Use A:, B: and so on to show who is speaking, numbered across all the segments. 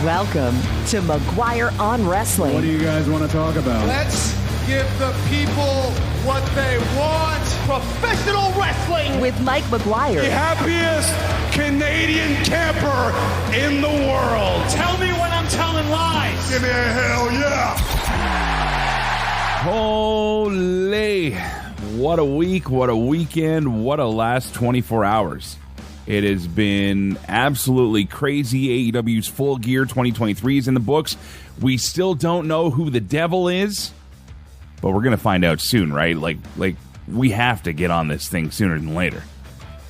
A: Welcome to McGuire on Wrestling.
B: What do you guys want to talk about?
C: Let's give the people what they want. Professional wrestling.
A: With Mike McGuire.
C: The happiest Canadian camper in the world. Tell me when I'm telling lies. Give me a hell yeah.
D: Holy. What a week, what a weekend, what a last 24 hours. It has been absolutely crazy. AEW's Full Gear 2023 is in the books. We still don't know who the devil is, but we're going to find out soon, right? Like we have to get on this thing sooner than later.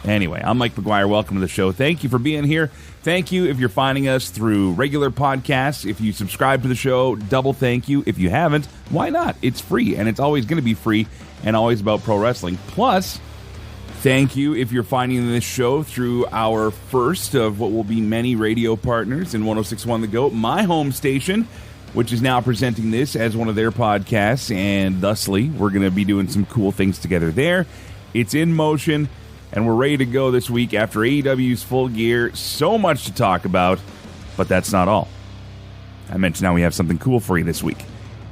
D: Anyway, I'm Mike McGuire. Welcome to the show. Thank you for being here. Thank you if you're finding us through regular podcasts. If you subscribe to the show, double thank you. If you haven't, why not? It's free, and it's always going to be free and always about pro wrestling. Plus, thank you if you're finding this show through our first of what will be many radio partners in 106.1 The Goat, my home station, which is now presenting this as one of their podcasts, and thusly, we're going to be doing some cool things together there. It's in motion, and we're ready to go this week after AEW's Full Gear. So much to talk about, but that's not all. I mentioned how we have something cool for you this week.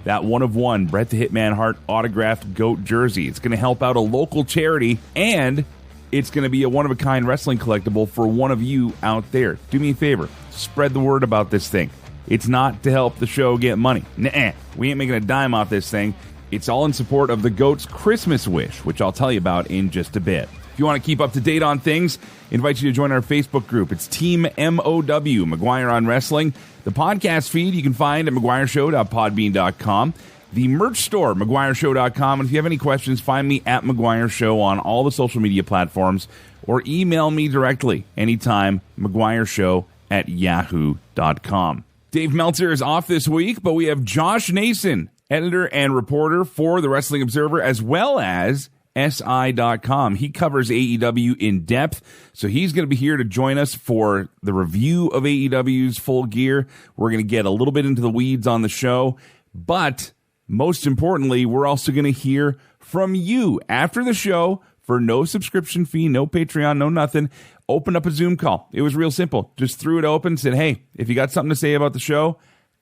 D: That one-of-one Bret the Hitman Hart autographed GOAT jersey. It's going to help out a local charity, and it's going to be a one-of-a-kind wrestling collectible for one of you out there. Do me a favor. Spread the word about this thing. It's not to help the show get money. Nuh-uh. We ain't making a dime off this thing. It's all in support of the GOAT's Christmas wish, which I'll tell you about in just a bit. If you want to keep up to date on things, I invite you to join our Facebook group. It's Team MOW, McGuire on Wrestling. The podcast feed you can find at McGuireShow.podbean.com. The merch store, McGuireShow.com. And if you have any questions, find me at McGuire Show on all the social media platforms or email me directly anytime, McGuireShow@yahoo.com. Dave Meltzer is off this week, but we have Josh Nason, editor and reporter for The Wrestling Observer, as well as SI.com. He covers AEW in depth, so he's going to be here to join us for the review of AEW's Full Gear. We're going to get a little bit into the weeds on the show, but most importantly, we're also going to hear from you after the show for no subscription fee, no Patreon, no nothing. Open up a Zoom call. It was real simple. Just threw it open, said, hey, if you got something to say about the show,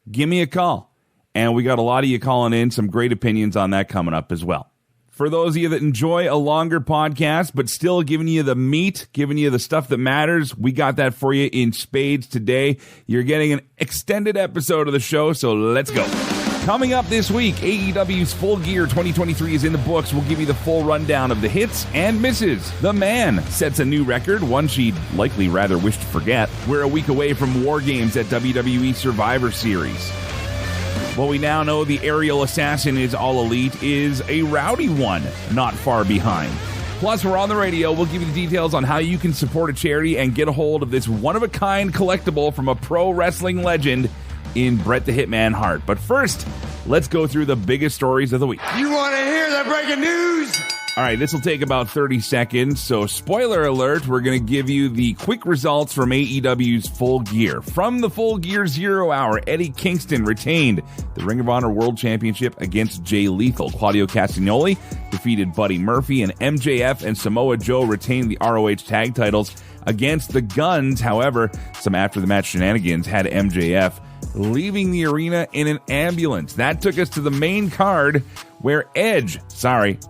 D: give me a call. And we got a lot of you calling in, some great opinions on that coming up as well. For those of you that enjoy a longer podcast, but still giving you the meat, giving you the stuff that matters, we got that for you in spades today. You're getting an extended episode of the show, so let's go. Coming up this week, AEW's Full Gear 2023 is in the books. We'll give you the full rundown of the hits and misses. The Man sets a new record, one she'd likely rather wish to forget. We're a week away from War Games at WWE Survivor Series. What we now know the aerial assassin is all elite is a rowdy one, not far behind. Plus, we're on the radio. We'll give you the details on how you can support a charity and get a hold of this one-of-a-kind collectible from a pro wrestling legend in Bret the Hitman Hart. But first, let's go through the biggest stories of the week.
C: You want to hear the breaking news?
D: All right, this will take about 30 seconds, so spoiler alert, we're going to give you the quick results from AEW's Full Gear. From the Full Gear 0 Hour, Eddie Kingston retained the Ring of Honor World Championship against Jay Lethal. Claudio Castagnoli defeated Buddy Murphy, and MJF and Samoa Joe retained the ROH tag titles against the Guns. However, some after-the-match shenanigans had MJF leaving the arena in an ambulance. That took us to the main card where Edge,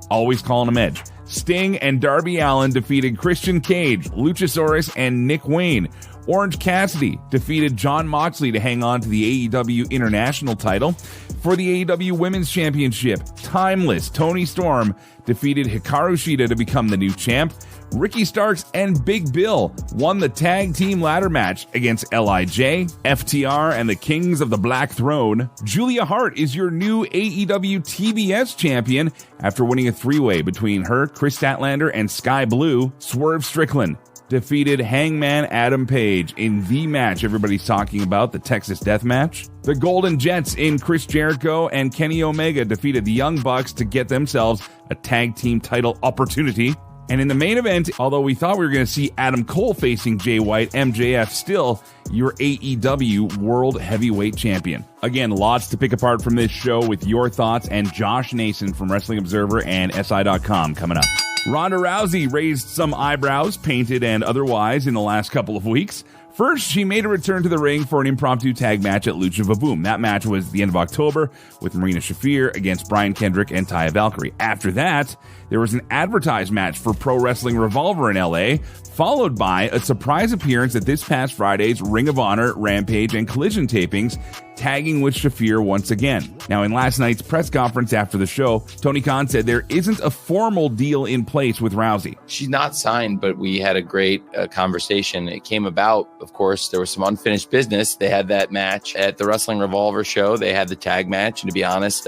D: always calling him Edge, Sting and Darby Allin defeated Christian Cage, Luchasaurus, and Nick Wayne. Orange Cassidy defeated Jon Moxley to hang on to the AEW International title. For the AEW Women's Championship, Timeless Toni Storm defeated Hikaru Shida to become the new champ. Ricky Starks and Big Bill won the tag team ladder match against LIJ, FTR, and the Kings of the Black Throne. Julia Hart is your new AEW TBS champion after winning a three-way between her, Chris Statlander, and Sky Blue. Swerve Strickland defeated Hangman Adam Page in the match everybody's talking about, the Texas Death Match. The Golden Jets in Chris Jericho and Kenny Omega defeated the Young Bucks to get themselves a tag team title opportunity. And in the main event, although we thought we were going to see Adam Cole facing Jay White, MJF still your AEW World Heavyweight Champion. Again, lots to pick apart from this show with your thoughts and Josh Nason from Wrestling Observer and SI.com coming up. Ronda Rousey raised some eyebrows, painted and otherwise, in the last couple of weeks. First, she made a return to the ring for an impromptu tag match at Lucha Vaboom. That match was the end of October with Marina Shafir against Brian Kendrick and Taya Valkyrie. After that, there was an advertised match for Pro Wrestling Revolver in LA, followed by a surprise appearance at this past Friday's Ring of Honor, Rampage, and Collision tapings, tagging with Shafir once again. Now, in last night's press conference after the show, Tony Khan said there isn't a formal deal in place with Rousey.
B: She's not signed, but we had a great conversation. It came about, of course, there was some unfinished business. They had that match at the Wrestling Revolver show. They had the tag match, and to be honest,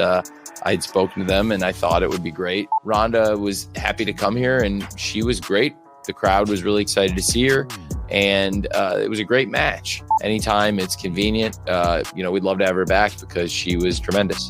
B: I'd spoken to them, and I thought it would be great. Rhonda was happy to come here, and she was great. The crowd was really excited to see her, and it was a great match. Anytime it's convenient, we'd love to have her back because she was tremendous.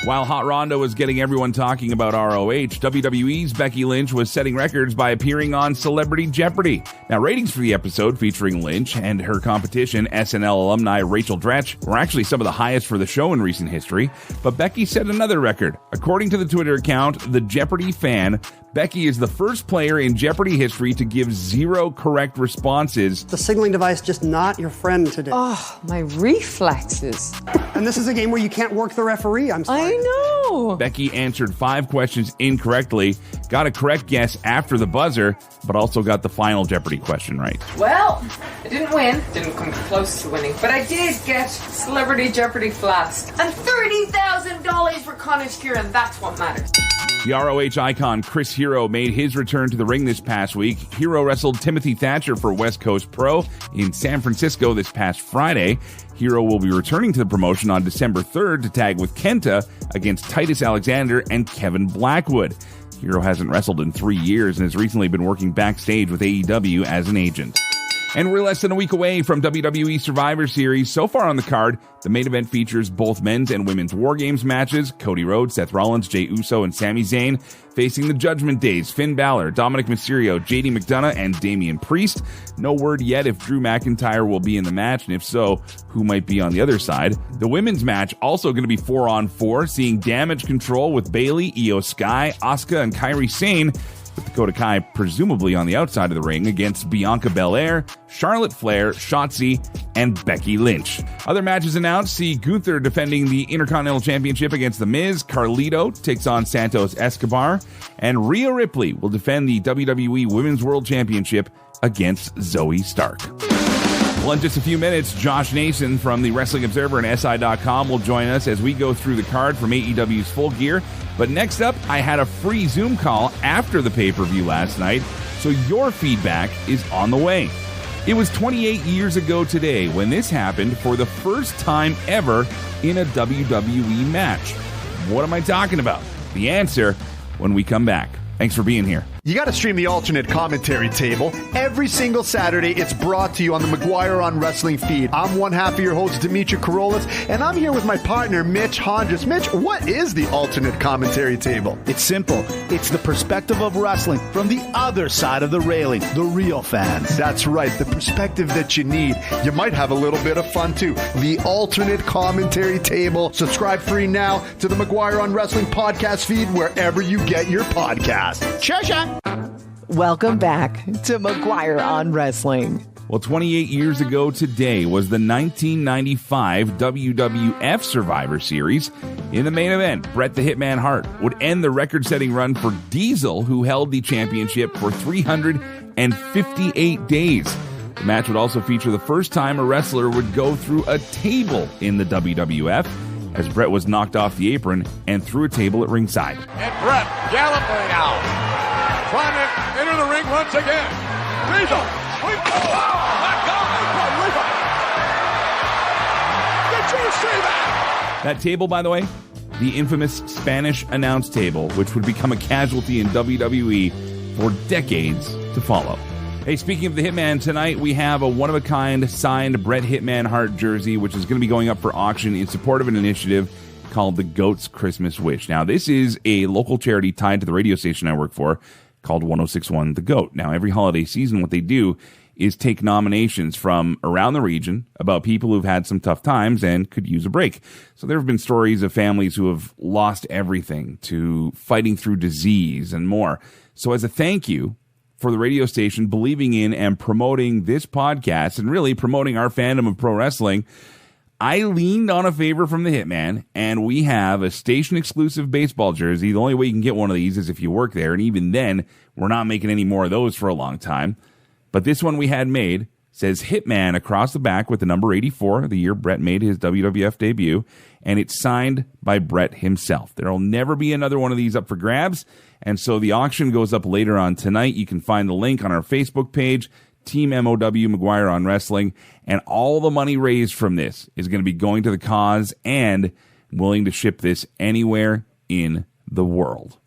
D: While Hot Ronda was getting everyone talking about ROH, WWE's Becky Lynch was setting records by appearing on Celebrity Jeopardy! Now, ratings for the episode featuring Lynch and her competition, SNL alumni Rachel Dretch, were actually some of the highest for the show in recent history, but Becky set another record. According to the Twitter account, The Jeopardy Fan, Becky is the first player in Jeopardy history to give 0 correct responses.
E: The signaling device just not your friend today.
F: Oh, my reflexes.
E: And this is a game where you can't work the referee. I'm sorry.
F: I know.
D: Becky answered 5 questions incorrectly, got a correct guess after the buzzer, but also got the final Jeopardy question right.
F: Well, I didn't win. Didn't come close to winning. But I did get Celebrity Jeopardy Flask. And $30,000 for Connors Kieran. That's what matters.
D: The ROH icon Chris Hero made his return to the ring this past week. Hero wrestled Timothy Thatcher for West Coast Pro in San Francisco this past Friday. Hero will be returning to the promotion on December 3rd to tag with Kenta against Titus Alexander and Kevin Blackwood. Hero hasn't wrestled in 3 years and has recently been working backstage with AEW as an agent. And we're less than a week away from WWE Survivor Series. So far on the card, the main event features both men's and women's War Games matches. Cody Rhodes, Seth Rollins, Jey Uso, and Sami Zayn facing the Judgment Days, Finn Balor, Dominic Mysterio, JD McDonough, and Damian Priest. No word yet if Drew McIntyre will be in the match, and if so, who might be on the other side. The women's match also going to be 4-on-4, seeing Damage Control with Bayley, Io Sky, Asuka, and Kairi Sane, with Dakota Kai presumably on the outside of the ring against Bianca Belair, Charlotte Flair, Shotzi, and Becky Lynch. Other matches announced see Gunther defending the Intercontinental Championship against The Miz, Carlito takes on Santos Escobar, and Rhea Ripley will defend the WWE Women's World Championship against Zoe Stark. Well, in just a few minutes, Josh Nason from the Wrestling Observer and SI.com will join us as we go through the card from AEW's Full Gear. But next up, I had a free Zoom call after the pay-per-view last night, so your feedback is on the way. It was 28 years ago today when this happened for the first time ever in a WWE match. What am I talking about? The answer when we come back. Thanks for being here.
G: You got to stream the alternate commentary table. Every single Saturday, it's brought to you on the McGuire on Wrestling feed. I'm one half of your host, Dimitri Karolis, and I'm here with my partner, Mitch Hondras. Mitch, what is the alternate commentary table?
H: It's simple. It's the perspective of wrestling from the other side of the railing, the real fans.
G: That's right, the perspective that you need. You might have a little bit of fun, too. The alternate commentary table. Subscribe free now to the McGuire on Wrestling podcast feed wherever you get your podcast. Cheers!
A: Welcome back to McGuire on Wrestling.
D: Well, 28 years ago today was the 1995 WWF Survivor Series. In the main event, Bret the Hitman Hart would end the record-setting run for Diesel, who held the championship for 358 days. The match would also feature the first time a wrestler would go through a table in the WWF, as Bret was knocked off the apron and threw a table at ringside.
C: And Bret galloping out. Trying to enter the ring once again. Diesel. My God. Did you see that?
D: That table, by the way, the infamous Spanish announce table, which would become a casualty in WWE for decades to follow. Hey, speaking of the Hitman, tonight we have a one-of-a-kind signed Bret Hitman Hart jersey, which is going to be going up for auction in support of an initiative called the Goat's Christmas Wish. Now, this is a local charity tied to the radio station I work for called 1061 The Goat. Now, every holiday season, what they do is take nominations from around the region about people who've had some tough times and could use a break. So there have been stories of families who have lost everything to fighting through disease and more. So as a thank you, for the radio station, believing in and promoting this podcast and really promoting our fandom of pro wrestling, I leaned on a favor from the Hitman, and we have a station-exclusive baseball jersey. The only way you can get one of these is if you work there, and even then, we're not making any more of those for a long time. But this one we had made says Hitman across the back with the number 84, the year Bret made his WWF debut, and it's signed by Bret himself. There will never be another one of these up for grabs, and so the auction goes up later on tonight. You can find the link on our Facebook page, Team MOW McGuire on Wrestling, and all the money raised from this is going to be going to the cause and willing to ship this anywhere in the world.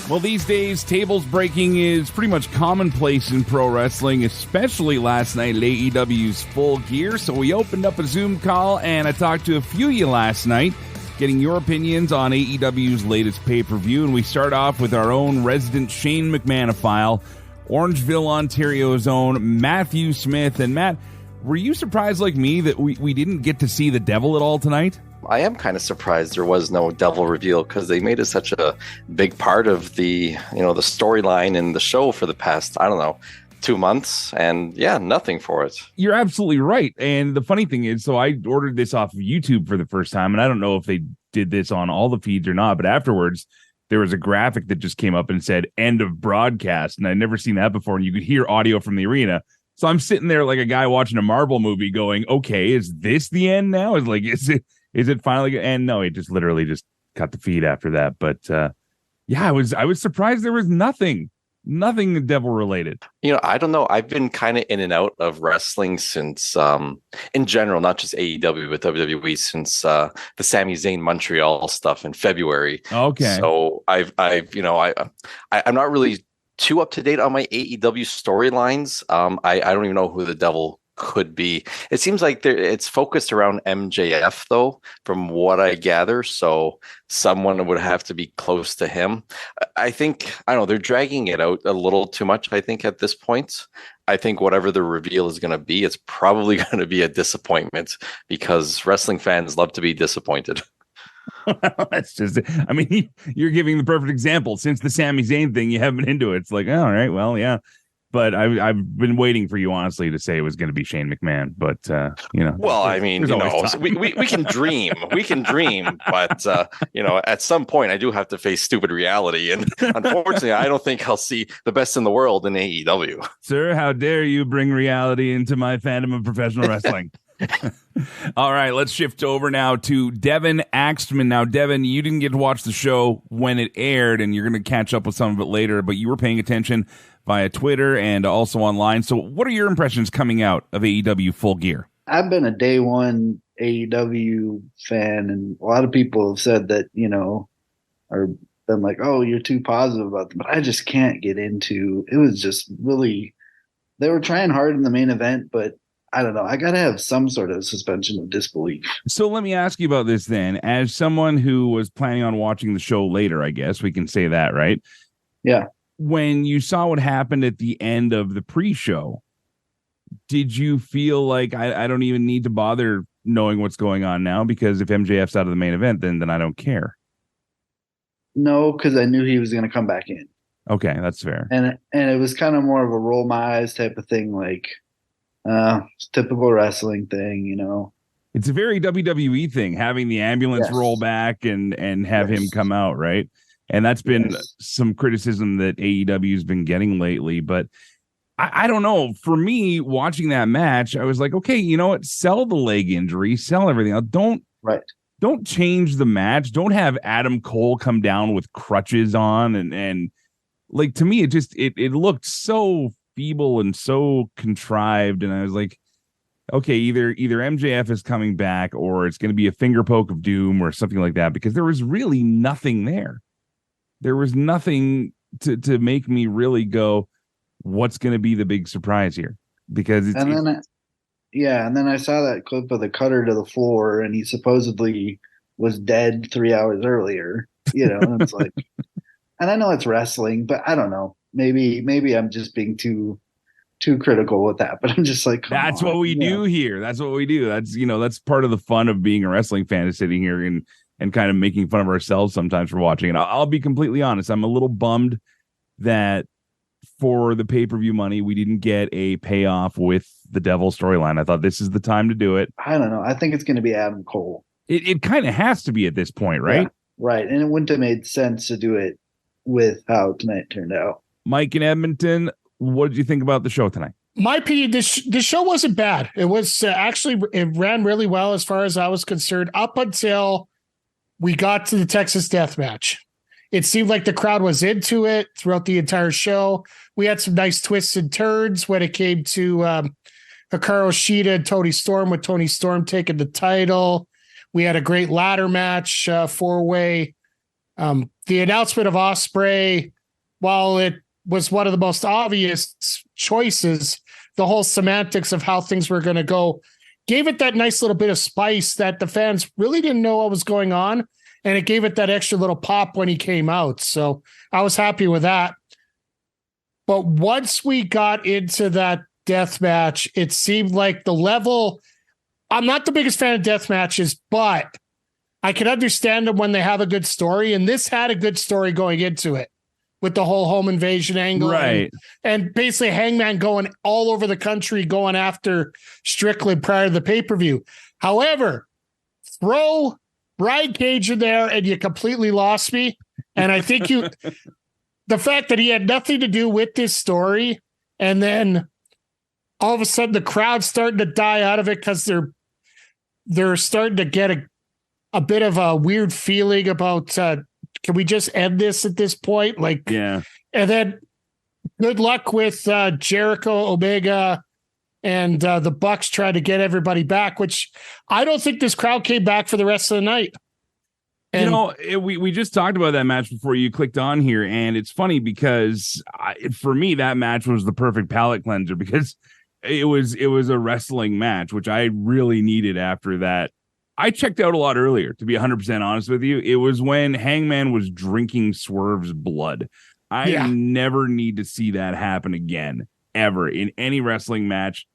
D: Well, these days, tables breaking is pretty much commonplace in pro wrestling, especially last night at AEW's Full Gear. So we opened up a Zoom call, and I talked to a few of you last night, getting your opinions on AEW's latest pay-per-view. And we start off with our own resident Shane McMahon-ophile, Orangeville, Ontario's own Matthew Smith. And Matt, were you surprised like me that we didn't get to see the Devil at all tonight?
I: I am kind of surprised there was no Devil reveal because they made it such a big part of the storyline and the show for the past, 2 months, and nothing for it.
D: You're absolutely right. And the funny thing is, so I ordered this off of YouTube for the first time, and I don't know if they did this on all the feeds or not, but afterwards there was a graphic that just came up and said end of broadcast, and I'd never seen that before, and you could hear audio from the arena. So I'm sitting there like a guy watching a Marvel movie going, okay, is this the end now? Is it finally? And no, it just literally just cut the feed after that. But I was surprised there was nothing Devil related.
I: I don't know. I've been kind of in and out of wrestling since, in general, not just AEW, but WWE since the Sami Zayn Montreal stuff in February.
D: Okay.
I: So I'm not really too up to date on my AEW storylines. I don't even know who the Devil could be. It seems like it's focused around MJF though, from what I gather. So someone would have to be close to him. I think, they're dragging it out a little too much, I think, at this point. I think whatever the reveal is going to be, it's probably going to be a disappointment because wrestling fans love to be disappointed.
D: That's just it. I mean, you're giving the perfect example. Since the Sami Zayn thing, you haven't been into it. It's like, all right, well, yeah. But I've been waiting for you, honestly, to say it was going to be Shane McMahon. But,
I: Well, I mean, we can dream. We can dream. But, at some point, I do have to face stupid reality. And unfortunately, I don't think I'll see the best in the world in AEW.
D: Sir, how dare you bring reality into my fandom of professional wrestling? All right, let's shift over now to Devin Axtman. Now, Devin, you didn't get to watch the show when it aired, and you're going to catch up with some of it later, but you were paying attention via Twitter and also online. So what are your impressions coming out of AEW Full Gear?
J: I've been a day one AEW fan, and a lot of people have said that, or been like, oh, you're too positive about them, but I just can't get into it. Was just really, they were trying hard in the main event, but I don't know. I got to have some sort of suspension of disbelief. So
D: let me ask you about this then. As someone who was planning on watching the show later, I guess we can say that, right?
J: Yeah.
D: When you saw what happened at the end of the pre-show, did you feel like I don't even need to bother knowing what's going on now because if MJF's out of the main event, then I don't care?
J: No, because I knew he was going to come back in.
D: Okay, that's fair.
J: And it was kind of more of a roll my eyes type of thing, like typical wrestling thing,
D: It's a very WWE thing, having the ambulance roll back and have him come out, right? And that's been some criticism that AEW has been getting lately. But I don't know. For me, watching that match, I was like, okay, you know what? Sell the leg injury, sell everything else. Don't change the match. Don't have Adam Cole come down with crutches on. And like, to me, it looked so feeble and so contrived. And I was like, okay, either MJF is coming back or it's going to be a finger poke of doom or something like that, because there was really nothing there. There was nothing to make me really go, what's going to be the big surprise here? Because and then I saw that clip of the cutter to the floor, and he supposedly was dead 3 hours earlier. And it's like, and I know it's wrestling, but I don't know. Maybe I'm just being too critical with that. But I'm just like, that's what we do here. That's what we do. That's part of the fun of being a wrestling fan, is sitting here and kind of making fun of ourselves sometimes for watching it. I'll be completely honest. I'm a little bummed that for the pay-per-view money, we didn't get a payoff with the Devil storyline. I thought this is the time to do it.
J: I don't know. I think it's going to be Adam Cole.
D: It kind of has to be at this point, right?
J: Yeah, right. And it wouldn't have made sense to do it with how tonight turned out.
D: Mike in Edmonton, what did you think about the show tonight?
K: My opinion, this show wasn't bad. It was actually, it ran really well as far as I was concerned up until we got to the Texas Death Match. It seemed like the crowd was into it throughout the entire show. We had some nice twists and turns when it came to Hikaru Shida and Toni Storm, with Toni Storm taking the title. We had a great ladder match, 4-way. The announcement of Ospreay, while it was one of the most obvious choices, the whole semantics of how things were going to go gave it that nice little bit of spice that the fans really didn't know what was going on. And it gave it that extra little pop when he came out. So I was happy with that. But once we got into that death match, it seemed like the level, I'm not the biggest fan of death matches, but I can understand them when they have a good story. And this had a good story going into it with the whole home invasion angle.
D: Right.
K: And basically Hangman going all over the country, going after Strickland prior to the pay-per-view. However, throw Brian Cage in there and you completely lost me. And I think the fact that he had nothing to do with this story, and then all of a sudden the crowd's starting to die out of it because they're starting to get a bit of a weird feeling about, can we just end this at this point? Like,
D: yeah.
K: And then good luck with Jericho, Omega, and the Bucks trying to get everybody back, which I don't think this crowd came back for the rest of the night. And
D: we just talked about that match before you clicked on here, and it's funny because for me that match was the perfect palate cleanser because it was a wrestling match, which I really needed after that. I checked out a lot earlier, to be 100% honest with you. It was when Hangman was drinking Swerve's blood. I never need to see that happen again, ever, in any wrestling match.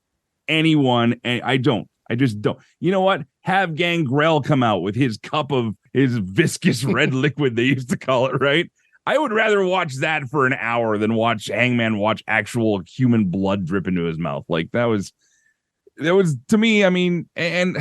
D: Anyone, and I just don't. You know what? Have Gangrel come out with his cup of his viscous red liquid, they used to call it, right? I would rather watch that for an hour than watch Hangman watch actual human blood drip into his mouth. Like that was to me, I mean, and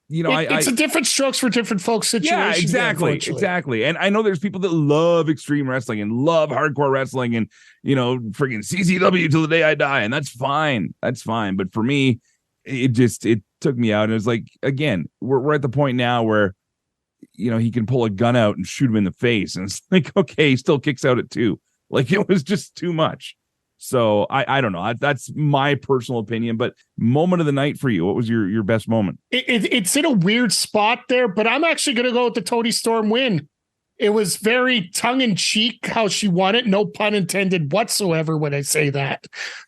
D: you know,
K: it's a different strokes for different folks situation.
D: Yeah, exactly. And I know there's people that love extreme wrestling and love hardcore wrestling and, you know, friggin' CZW till the day I die. And that's fine. But for me, it took me out. And it was like, again, we're at the point now where, you know, he can pull a gun out and shoot him in the face. And it's like, okay, he still kicks out at 2. Like it was just too much. So I don't know. That's my personal opinion. But moment of the night for you, what was your best moment?
K: It's in a weird spot there, but I'm actually going to go with the Toni Storm win. It was very tongue-in-cheek how she won it. No pun intended whatsoever when I say that.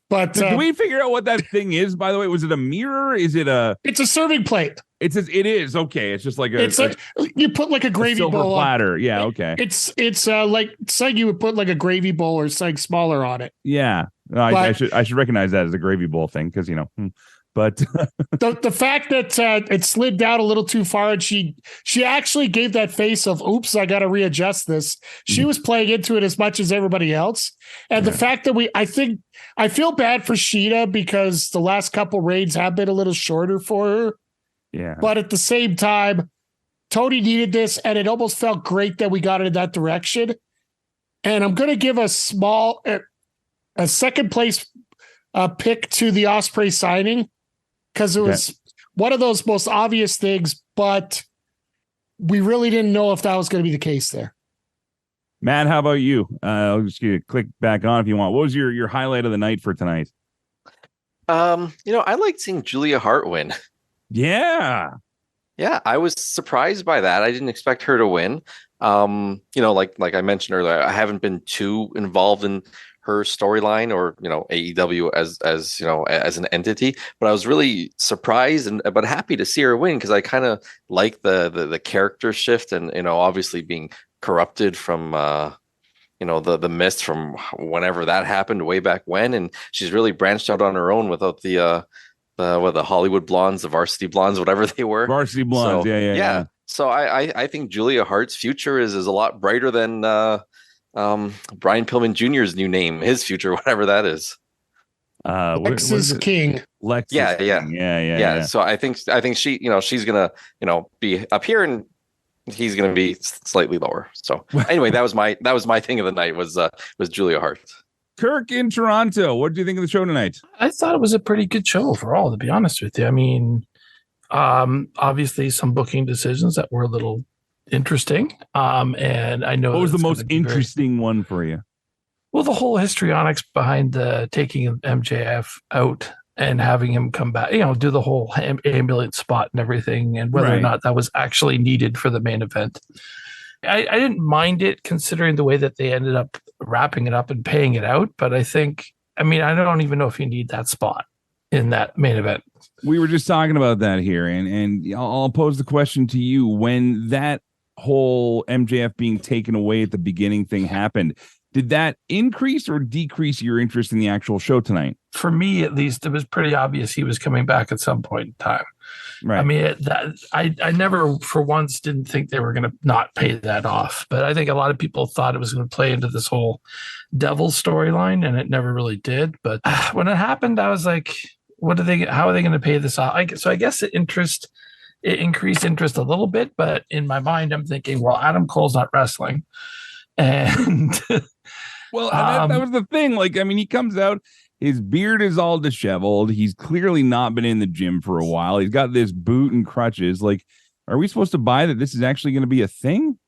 K: But
D: did we figure out what that thing is, by the way? Was it a mirror? Is it
K: It's a serving plate.
D: It is. Okay. It's just like
K: you put like a gravy bowl
D: platter.
K: on.
D: Yeah. Okay.
K: It's like something you would put like a gravy bowl or something smaller on it.
D: Yeah. I should recognize that as a gravy bowl thing. Cause you know, but
K: the fact that it slid down a little too far and she actually gave that face of, oops, I got to readjust this. She was playing into it as much as everybody else. And the fact that I feel bad for Shida because the last couple raids have been a little shorter for her.
D: Yeah.
K: But at the same time, Tony needed this, and it almost felt great that we got it in that direction. And I'm going to give a second place pick to the Ospreay signing because it was one of those most obvious things, but we really didn't know if that was going to be the case there.
D: Matt, how about you? I'll just click back on if you want. What was your highlight of the night for tonight?
I: I liked seeing Julia Hart win.
D: Yeah,
I: I was surprised by that. I didn't expect her to win. Like I mentioned earlier, I haven't been too involved in her storyline or, AEW as an entity, but I was really surprised but happy to see her win because I kind of like the character shift and, obviously being corrupted from, the mist from whenever that happened way back when. And she's really branched out on her own without the Hollywood Blondes, the Varsity Blondes, whatever they were.
D: Varsity Blondes, yeah.
I: So I think Julia Hart's future is a lot brighter than Brian Pillman Jr.'s new name, his future, whatever that is.
K: Lex is king.
D: Lex.
I: Yeah. So I think she, she's gonna, be up here and he's gonna be slightly lower. So anyway, that was my thing of the night was Julia Hart.
D: Kirk in Toronto. What do you think of the show tonight?
L: I thought it was a pretty good show overall, to be honest with you. I mean, obviously some booking decisions that were a little interesting. And I know
D: what was the most interesting one for you?
L: Well, the whole histrionics behind the taking MJF out and having him come back, do the whole ambulance spot and everything, and whether or not that was actually needed for the main event. I didn't mind it considering the way that they ended up wrapping it up and paying it out. But I don't even know if you need that spot in that main event.
D: We were just talking about that here, and I'll pose the question to you. When that whole MJF being taken away at the beginning thing happened, did that increase or decrease your interest in the actual show tonight?
L: For me, at least, it was pretty obvious he was coming back at some point in time. Right. I mean, I never, for once, didn't think they were going to not pay that off. But I think a lot of people thought it was going to play into this whole devil storyline, and it never really did. But when it happened, I was like, how are they going to pay this off? So I guess it increased interest a little bit. But in my mind, I'm thinking, well, Adam Cole's not wrestling. And
D: well, that was the thing. He comes out, his beard is all disheveled. He's clearly not been in the gym for a while. He's got this boot and crutches. Are we supposed to buy that this is actually going to be a thing?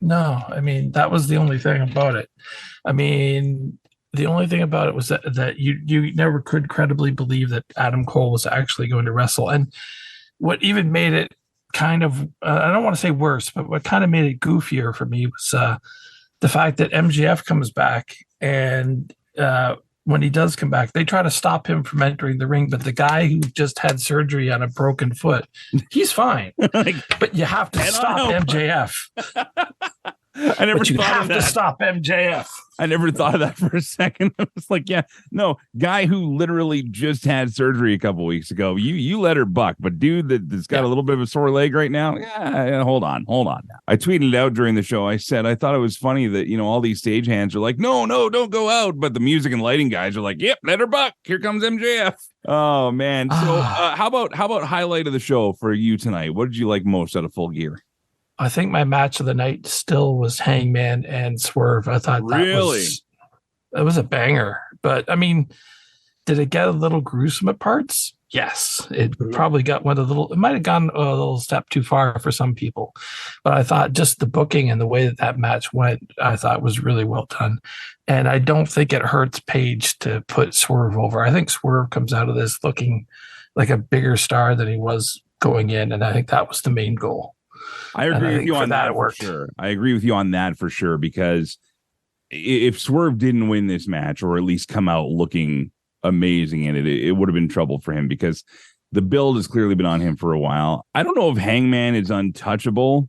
L: No, that was the only thing about it. The only thing about it was that you never could credibly believe that Adam Cole was actually going to wrestle. And what even made it kind of, I don't want to say worse, but what kind of made it goofier for me was the fact that MJF comes back, and when he does come back, they try to stop him from entering the ring. But the guy who just had surgery on a broken foot, he's fine. But you have to stop MJF.
D: I never
L: you
D: thought
L: have
D: of
L: to
D: that.
L: stop MJF.
D: I never thought of that for a second. I was like, guy who literally just had surgery a couple weeks ago. You let her buck, but dude that's got a little bit of a sore leg right now. Yeah, hold on. I tweeted out during the show. I said I thought it was funny that all these stagehands are like, no, don't go out, but the music and lighting guys are like, yep, let her buck. Here comes MJF. Oh man. So how about highlight of the show for you tonight? What did you like most out of Full Gear?
L: I think my match of the night still was Hangman and Swerve. I thought that was a banger. But did it get a little gruesome at parts? Yes, it probably got it might have gone a little step too far for some people. But I thought just the booking and the way that match went, I thought was really well done. And I don't think it hurts Paige to put Swerve over. I think Swerve comes out of this looking like a bigger star than he was going in. And I think that was the main goal.
D: I agree with you on that for sure. I agree with you on that for sure, because if Swerve didn't win this match, or at least come out looking amazing in it, it would have been trouble for him, because the build has clearly been on him for a while. I don't know if Hangman is untouchable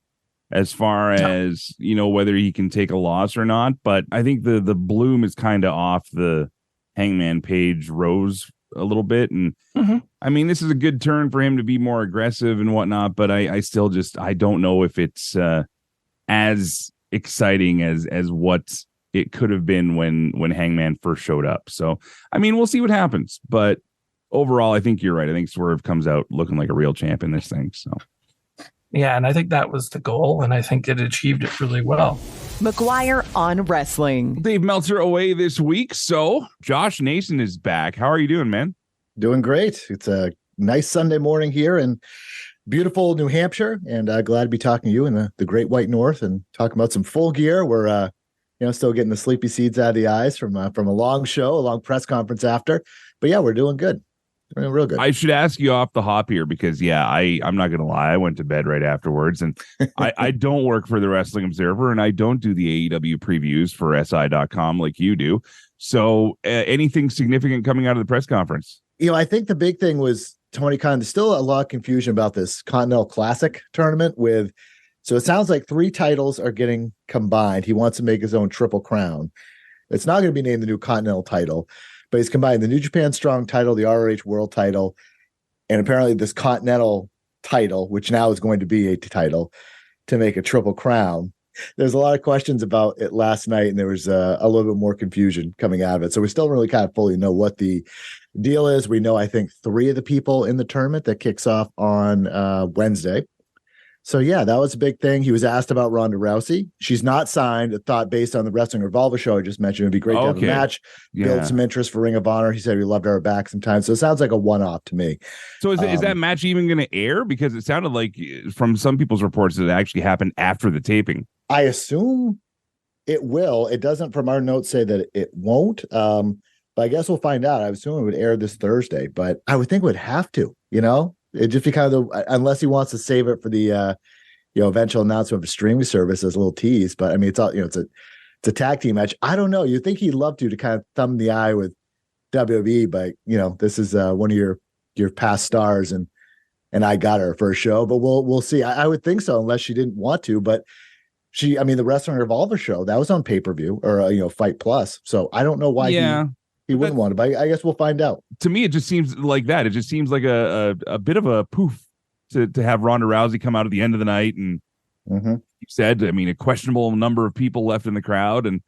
D: as far as, whether he can take a loss or not, but I think the bloom is kind of off the Hangman Page Rose a little bit. And this is a good turn for him to be more aggressive and whatnot, but I still I don't know if it's as exciting as what it could have been when Hangman first showed up. So, we'll see what happens, but overall, I think you're right. I think Swerve comes out looking like a real champ in this thing. So,
L: yeah. And I think that was the goal, and I think it achieved it really well.
A: McGuire on Wrestling.
D: Dave Meltzer away this week, so Josh Nason is back. How are you doing, man?
M: Doing great. It's a nice Sunday morning here in beautiful New Hampshire, and glad to be talking to you in the Great White North and talking about some Full Gear. We're still getting the sleepy seeds out of the eyes from a long show, a long press conference after. But yeah, we're doing good. Doing real good.
D: I should ask you off the hop here because, I'm not going to lie. I went to bed right afterwards, and I don't work for the Wrestling Observer, and I don't do the AEW previews for SI.com like you do. So anything significant coming out of the press conference?
M: I think the big thing was Tony Khan. There's still a lot of confusion about this Continental Classic tournament so it sounds like 3 titles are getting combined. He wants to make his own Triple Crown. It's not going to be named the new Continental title, but he's combined the New Japan Strong title, the ROH World title, and apparently this Continental title, which now is going to be a title, to make a Triple Crown. there's a lot of questions about it last night, and there was a little bit more confusion coming out of it. So we still don't really kind of fully know what the deal is. We know, I think, 3 of the people in the tournament that kicks off on Wednesday. So, yeah, that was a big thing. He was asked about Ronda Rousey. She's not signed. I thought based on the Wrestling Revolver show I just mentioned, it'd be great to have a match, build some interest for Ring of Honor. He said he loved her back sometimes. So it sounds like a one-off to me.
D: So is that match even going to air? Because it sounded like from some people's reports that it actually happened after the taping.
M: I assume it will. It doesn't, from our notes, say that it won't. But I guess we'll find out. I assume it would air this Thursday, but I would think it would have to, It just be kind of unless he wants to save it for the eventual announcement of a streaming service as a little tease. But I mean, it's all it's a tag team match. I don't know. You'd think he'd love to kind of thumb the eye with WWE, but this is one of your past stars, and I got her for a show. But we'll see. I would think so, unless she didn't want to. But the Wrestling Revolver show that was on pay-per-view or Fight Plus. So I don't know why he wouldn't want to, but I guess we'll find out.
D: To me, it just seems like that. It just seems like a bit of a poof to have Ronda Rousey come out at the end of the night. And you said, a questionable number of people left in the crowd. And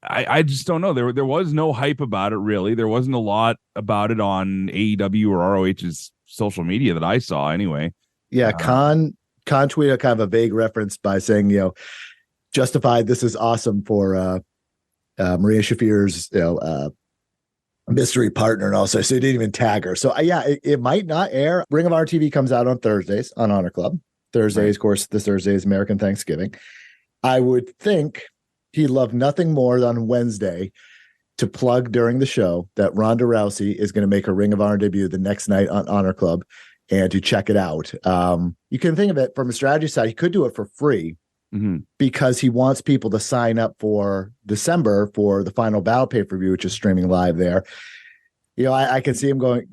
D: I just don't know. There was no hype about it, really. There wasn't a lot about it on AEW or ROH's social media that I saw anyway.
M: Yeah, Khan tweeted kind of a vague reference by saying, justified, this is awesome for Maria Shafir's, mystery partner, and also so he didn't even tag her. So it might not air. Ring of Honor TV comes out on Thursdays on Honor Club. Thursdays, of course, this Thursday is American Thanksgiving. I would think he'd love nothing more than Wednesday to plug during the show that Ronda Rousey is going to make her Ring of Honor debut the next night on Honor Club, and to check it out. You can think of it from a strategy side. He could do it for free because he wants people to sign up for December for the Final Battle pay-per-view, which is streaming live there. I can see him going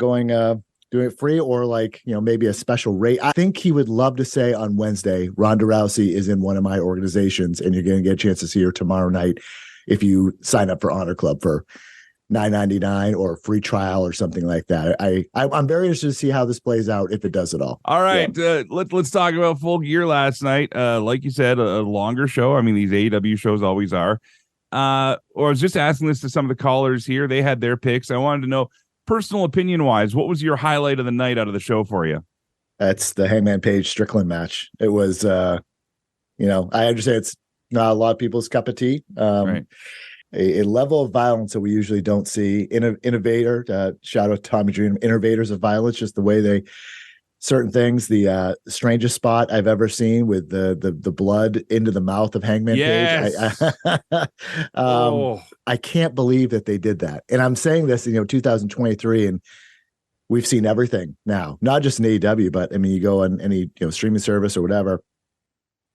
M: doing it free, or maybe a special rate. I think he would love to say on Wednesday, Ronda Rousey is in one of my organizations, and you're going to get a chance to see her tomorrow night if you sign up for Honor Club for $9.99 or a free trial or something like that. I'm very interested to see how this plays out, if it does at all.
D: All right, let's talk about Full Gear last night. Like you said, a longer show. These AEW shows always are. Or I was just asking this to some of the callers here. They had their picks. I wanted to know, personal opinion wise, what was your highlight of the night out of the show for you?
M: That's the Hangman Page Strickland match. It was, I understand it's not a lot of people's cup of tea.
D: Right.
M: A level of violence that we usually don't see. Innovator, shout out to Tommy Dream, innovators of violence, just the way they certain things. The strangest spot I've ever seen with the blood into the mouth of Hangman Page. I can't believe that they did that. And I'm saying this in 2023, and we've seen everything now, not just in AEW, but you go on any streaming service or whatever.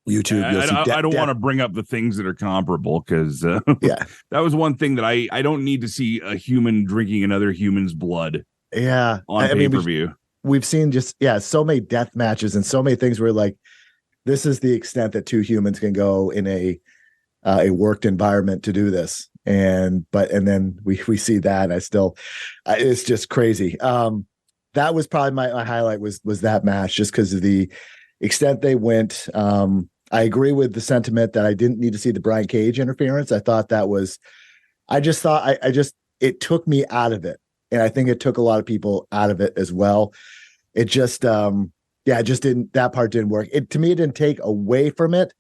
M: YouTube, you'll see
D: I don't want to bring up the things that are comparable, because that was one thing that I don't need to see a human drinking another human's blood on pay-per-view.
M: We've seen so many death matches and so many things where this is the extent that two humans can go in a worked environment to do this. And then we see that. It's just crazy. That was probably my highlight was that match, just because of the extent they went. I agree with the sentiment that I didn't need to see the Brian Cage interference. I thought that was, it took me out of it. And I think it took a lot of people out of it as well. It just, that part didn't work. To me, it didn't take away from it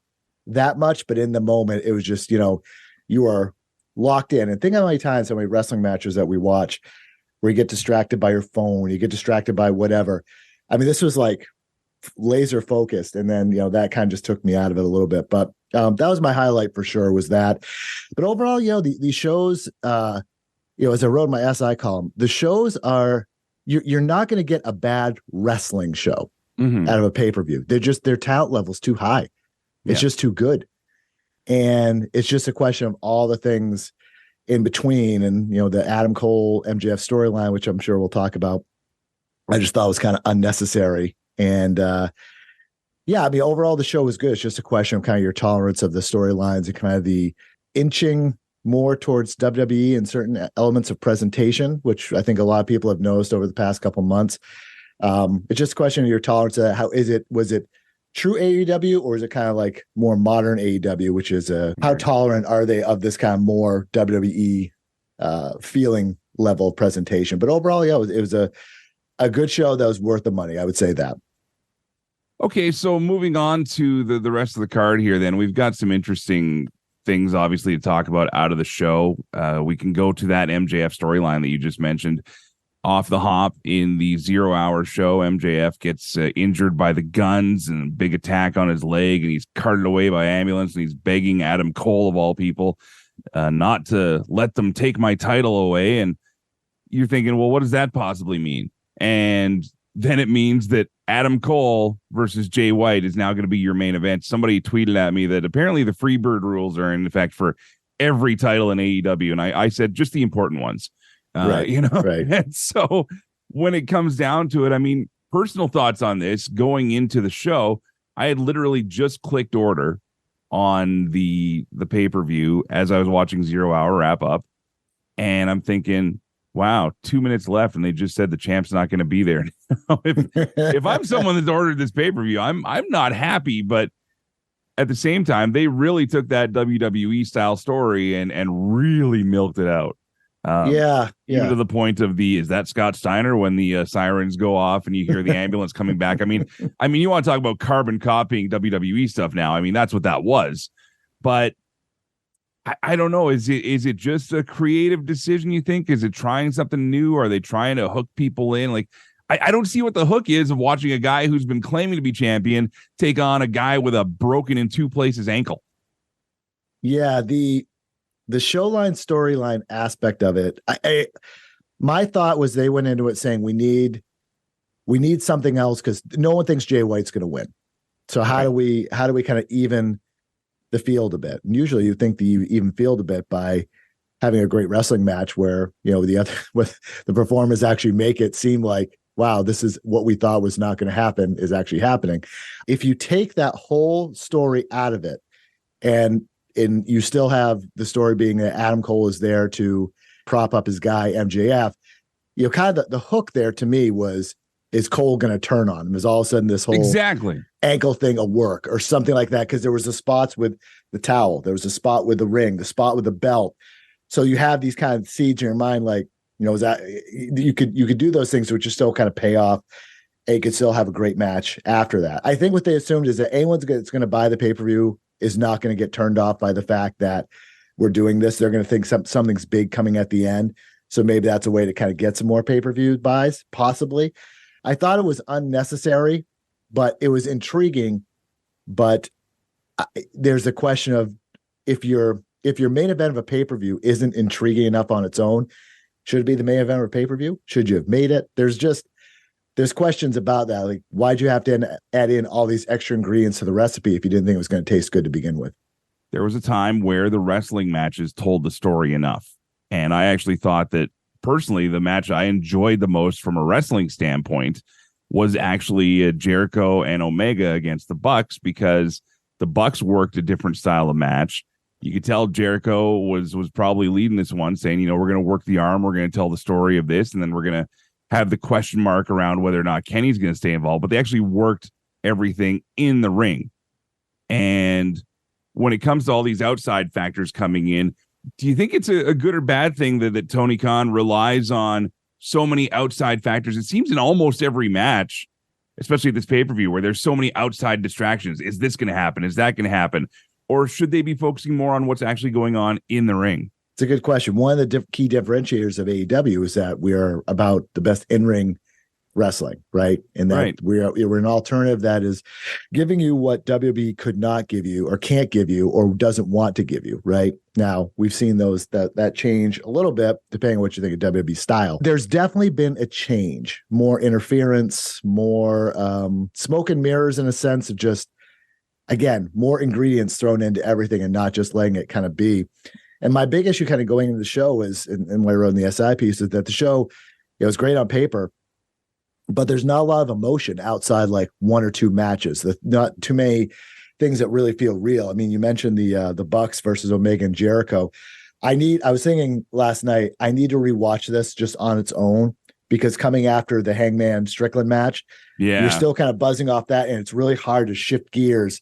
M: that much, but in the moment, it was just, you are locked in. And think how many times, how many wrestling matches that we watch where you get distracted by your phone, you get distracted by whatever. This was laser focused, and then that kind of just took me out of it a little bit. But that was my highlight for sure, was that. But overall, the shows, as I wrote in my SI column, the shows are, you're not going to get a bad wrestling show out of a pay-per-view. Their talent level's too high. It's just too good, and it's just a question of all the things in between, and the Adam Cole MJF storyline, which I'm sure we'll talk about. I just thought was kind of unnecessary. And overall the show was good. It's just a question of kind of your tolerance of the storylines and kind of the inching more towards WWE and certain elements of presentation, which I think a lot of people have noticed over the past couple months. It's just a question of your tolerance of that. Was it true AEW, or is it kind of like more modern AEW, which is how tolerant are they of this kind of more WWE feeling level of presentation? But overall, yeah, it was a good show that was worth the money. I would say that.
D: Okay, so moving on to the rest of the card here, then we've got some interesting things, obviously, to talk about out of the show. We can go to that MJF storyline that you just mentioned. Off the hop in the 0 hour show, MJF gets injured by the guns and a big attack on his leg, and he's carted away by ambulance, and he's begging Adam Cole, of all people, not to let them take my title away. And you're thinking, well, what does that possibly mean? And then it means that Adam Cole versus Jay White is now going to be your main event. Somebody tweeted at me that apparently the Freebird rules are in effect for every title in AEW. And I said, just the important ones.
M: Right.
D: And so when it comes down to it, I mean, personal thoughts on this going into the show, I had literally just clicked order on the pay-per-view as I was watching 0 hour wrap up. And I'm thinking, wow, 2 minutes left. And they just said the champ's not going to be there. if I'm someone that's ordered this pay-per-view, I'm not happy, but at the same time, they really took that WWE style story and really milked it out. Even to the point of is that Scott Steiner when the sirens go off and you hear the ambulance coming back? I mean, you want to talk about carbon copying WWE stuff now. I mean, that's what that was. But I don't know. Is it just a creative decision, you think? Is it trying something new? Are they trying to hook people in? Like, I don't see what the hook is of watching a guy who's been claiming to be champion take on a guy with a broken in two places ankle.
M: Yeah, the showline storyline aspect of it, my thought was they went into it saying we need something else because no one thinks Jay White's going to win. So how do we kind of even the field a bit? And usually you think that you even field a bit by having a great wrestling match where the performers actually make it seem like, wow, this is what we thought was not going to happen is actually happening. If you take that whole story out of it and you still have the story being that Adam Cole is there to prop up his guy, MJF, kind of the hook there to me is Cole going to turn on him? Is all of a sudden this whole ankle thing a work or something like that? Because there was the spots with the towel. There was a spot with the ring, the spot with the belt. So you have these kind of seeds in your mind, like, is that you could do those things which just still kind of pay off and you could still have a great match after that. I think what they assumed is that anyone that's going to buy the pay-per-view is not going to get turned off by the fact that we're doing this. They're going to think something's big coming at the end. So maybe that's a way to kind of get some more pay-per-view buys, possibly. I thought it was unnecessary, but it was intriguing. But there's a question of if your main event of a pay-per-view isn't intriguing enough on its own, should it be the main event of a pay-per-view? Should you have made it? There's questions about that. Like, why'd you have to add in all these extra ingredients to the recipe if you didn't think it was going to taste good to begin with?
D: There was a time where the wrestling matches told the story enough. And I actually thought that personally, the match I enjoyed the most from a wrestling standpoint was actually Jericho and Omega against the Bucks, because the Bucks worked a different style of match. You could tell Jericho was probably leading this one, saying, we're going to work the arm. We're going to tell the story of this. And then we're going to have the question mark around whether or not Kenny's going to stay involved, but they actually worked everything in the ring. And when it comes to all these outside factors coming in, do you think it's a good or bad thing that Tony Khan relies on so many outside factors? It seems in almost every match, especially at this pay-per-view, where there's so many outside distractions. Is this going to happen? Is that going to happen? Or should they be focusing more on what's actually going on in the ring?
M: It's a good question. One of the key differentiators of AEW is that we are about the best in-ring wrestling, right? And that we're an alternative that is giving you what WWE could not give you or can't give you or doesn't want to give you, right? Now, we've seen that change a little bit depending on what you think of WWE style. There's definitely been a change, more interference, more smoke and mirrors in a sense of just, again, more ingredients thrown into everything and not just letting it kind of be. And my big issue kind of going into the show is, and what I wrote in the SI piece, is that the show, it was great on paper, but there's not a lot of emotion outside like one or two matches. Not too many things that really feel real. I mean, you mentioned the Bucks versus Omega and Jericho. I was thinking last night, I need to rewatch this just on its own because coming after the Hangman Strickland match, you're still kind of buzzing off that, and it's really hard to shift gears.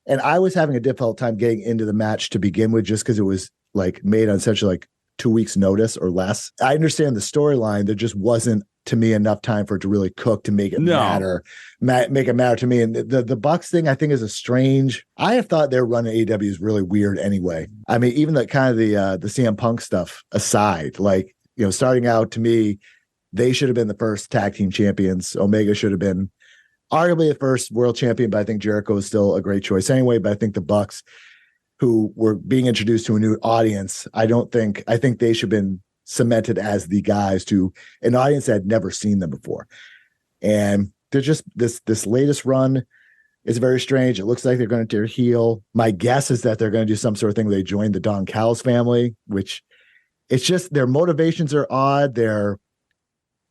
M: And I was having a difficult time getting into the match to begin with, just because it was like made on such like 2 weeks notice or less. I understand the storyline. There just wasn't, to me, enough time for it to really cook to make it matter to me. And the Bucks thing, I think, is a strange. I have thought their run at AEW is really weird anyway. I mean, even the kind of the CM Punk stuff aside, like, you know, starting out, to me, they should have been the first tag team champions. Omega should have been arguably the first world champion, but I think Jericho is still a great choice anyway. But I think the Bucks, who were being introduced to a new audience, I think they should have been cemented as the guys to an audience that had never seen them before. And they're just this latest run is very strange. It looks like they're going to heel. My guess is that they're going to do some sort of thing where they join the Don Callis family, which it's just their motivations are odd.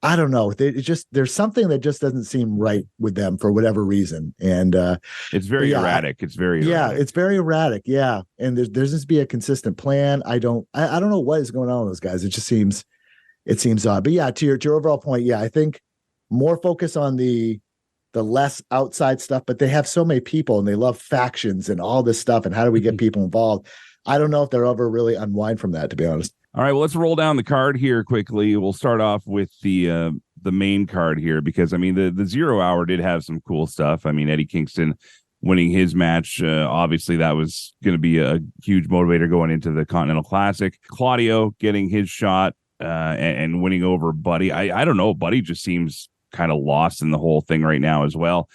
M: I don't know. There's something that just doesn't seem right with them for whatever reason. And
D: it's very erratic. It's very erratic.
M: It's very erratic. Yeah. And there just be a consistent plan. I don't know what is going on with those guys. It just seems odd. But yeah, to your overall point, yeah, I think more focus on the less outside stuff, but they have so many people and they love factions and all this stuff. And how do we get people involved? I don't know if they'll ever really unwind from that, to be honest.
D: All right, well, let's roll down the card here quickly. We'll start off with the main card here, because I mean the 0 hour did have some cool stuff. I mean, Eddie Kingston winning his match, obviously that was going to be a huge motivator going into the Continental Classic. Claudio getting his shot and winning over Buddy. I don't know, Buddy just seems kind of lost in the whole thing right now as well.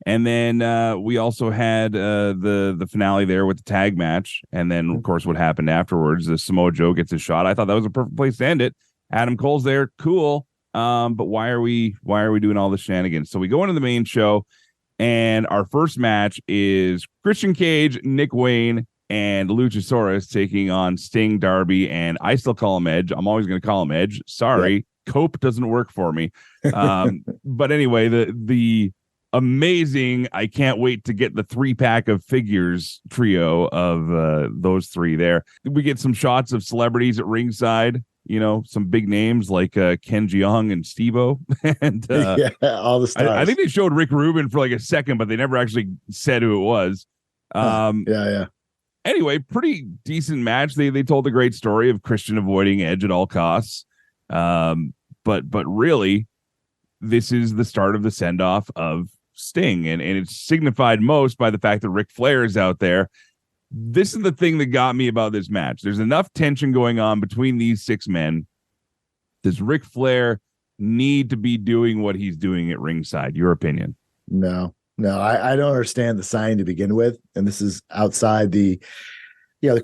D: And then we also had the finale there with the tag match. And then, of course, what happened afterwards, the Samoa Joe gets a shot. I thought that was a perfect place to end it. Adam Cole's there. Cool. But why are we doing all the shenanigans? So we go into the main show, and our first match is Christian Cage, Nick Wayne, and Luchasaurus taking on Sting, Darby, and I still call him Edge. I'm always going to call him Edge. Sorry. Yeah. Cope doesn't work for me. But anyway, the amazing, I can't wait to get the 3-pack of figures trio of those three there. We get some shots of celebrities at ringside, you know, some big names like Ken Jeong and Steve-O. And
M: all the stars.
D: I think they showed Rick Rubin for like a second, but they never actually said who it was. Anyway, pretty decent match. They told a great story of Christian avoiding Edge at all costs. But really, this is the start of the send-off of Sting, and it's signified most by the fact that Ric Flair is out there. This is the thing that got me about this match. There's enough tension going on between these 6 men. Does Ric Flair need to be doing what he's doing at ringside? Your opinion?
M: No, I don't understand the sign to begin with. And this is outside the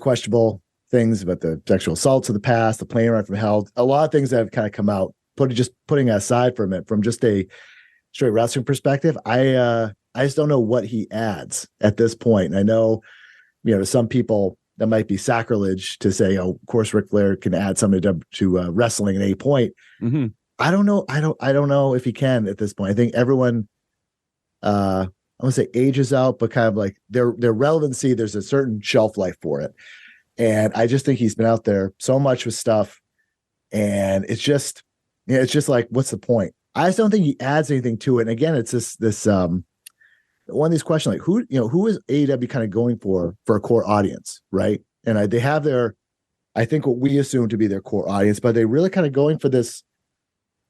M: questionable things about the sexual assaults of the past, the plane ride from hell, a lot of things that have kind of come out. Putting aside from it, from just a straight wrestling perspective, I just don't know what he adds at this point. And I know, to some people that might be sacrilege to say, oh, of course Ric Flair can add something to wrestling at any point.
D: Mm-hmm.
M: I don't know. I don't know if he can at this point. I think everyone, I want to say ages out, but kind of like their relevancy. There's a certain shelf life for it, and I just think he's been out there so much with stuff, and it's just like, what's the point? I just don't think he adds anything to it. And again, it's this one of these questions, like who is AEW kind of going for a core audience, right? And they have I think what we assume to be their core audience, but they really kind of going for this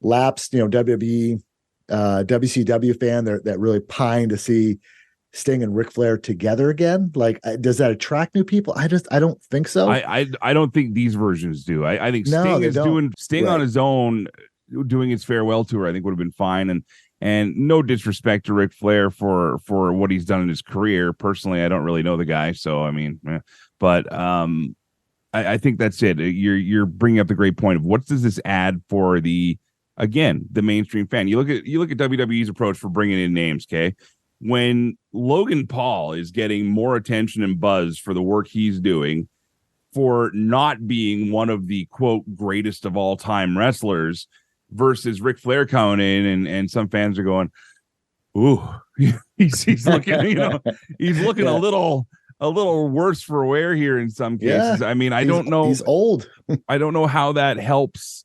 M: lapsed, WWE, WCW fan that really pine to see Sting and Ric Flair together again. Like, does that attract new people? I don't think so.
D: I don't think these versions do. I think Sting is doing Sting on his own, doing his farewell tour. I think would have been fine. And no disrespect to Ric Flair for what he's done in his career. Personally, I don't really know the guy, so I mean, but I think that's it. You're bringing up the great point of what does this add for the mainstream fan. You look at WWE's approach for bringing in names. Okay, when Logan Paul is getting more attention and buzz for the work he's doing, for not being one of the quote greatest of all time wrestlers, versus Ric Flair coming in and some fans are going, ooh, he's looking, he's looking a little worse for wear here in some cases. I mean, I don't know.
M: He's old.
D: I don't know how that helps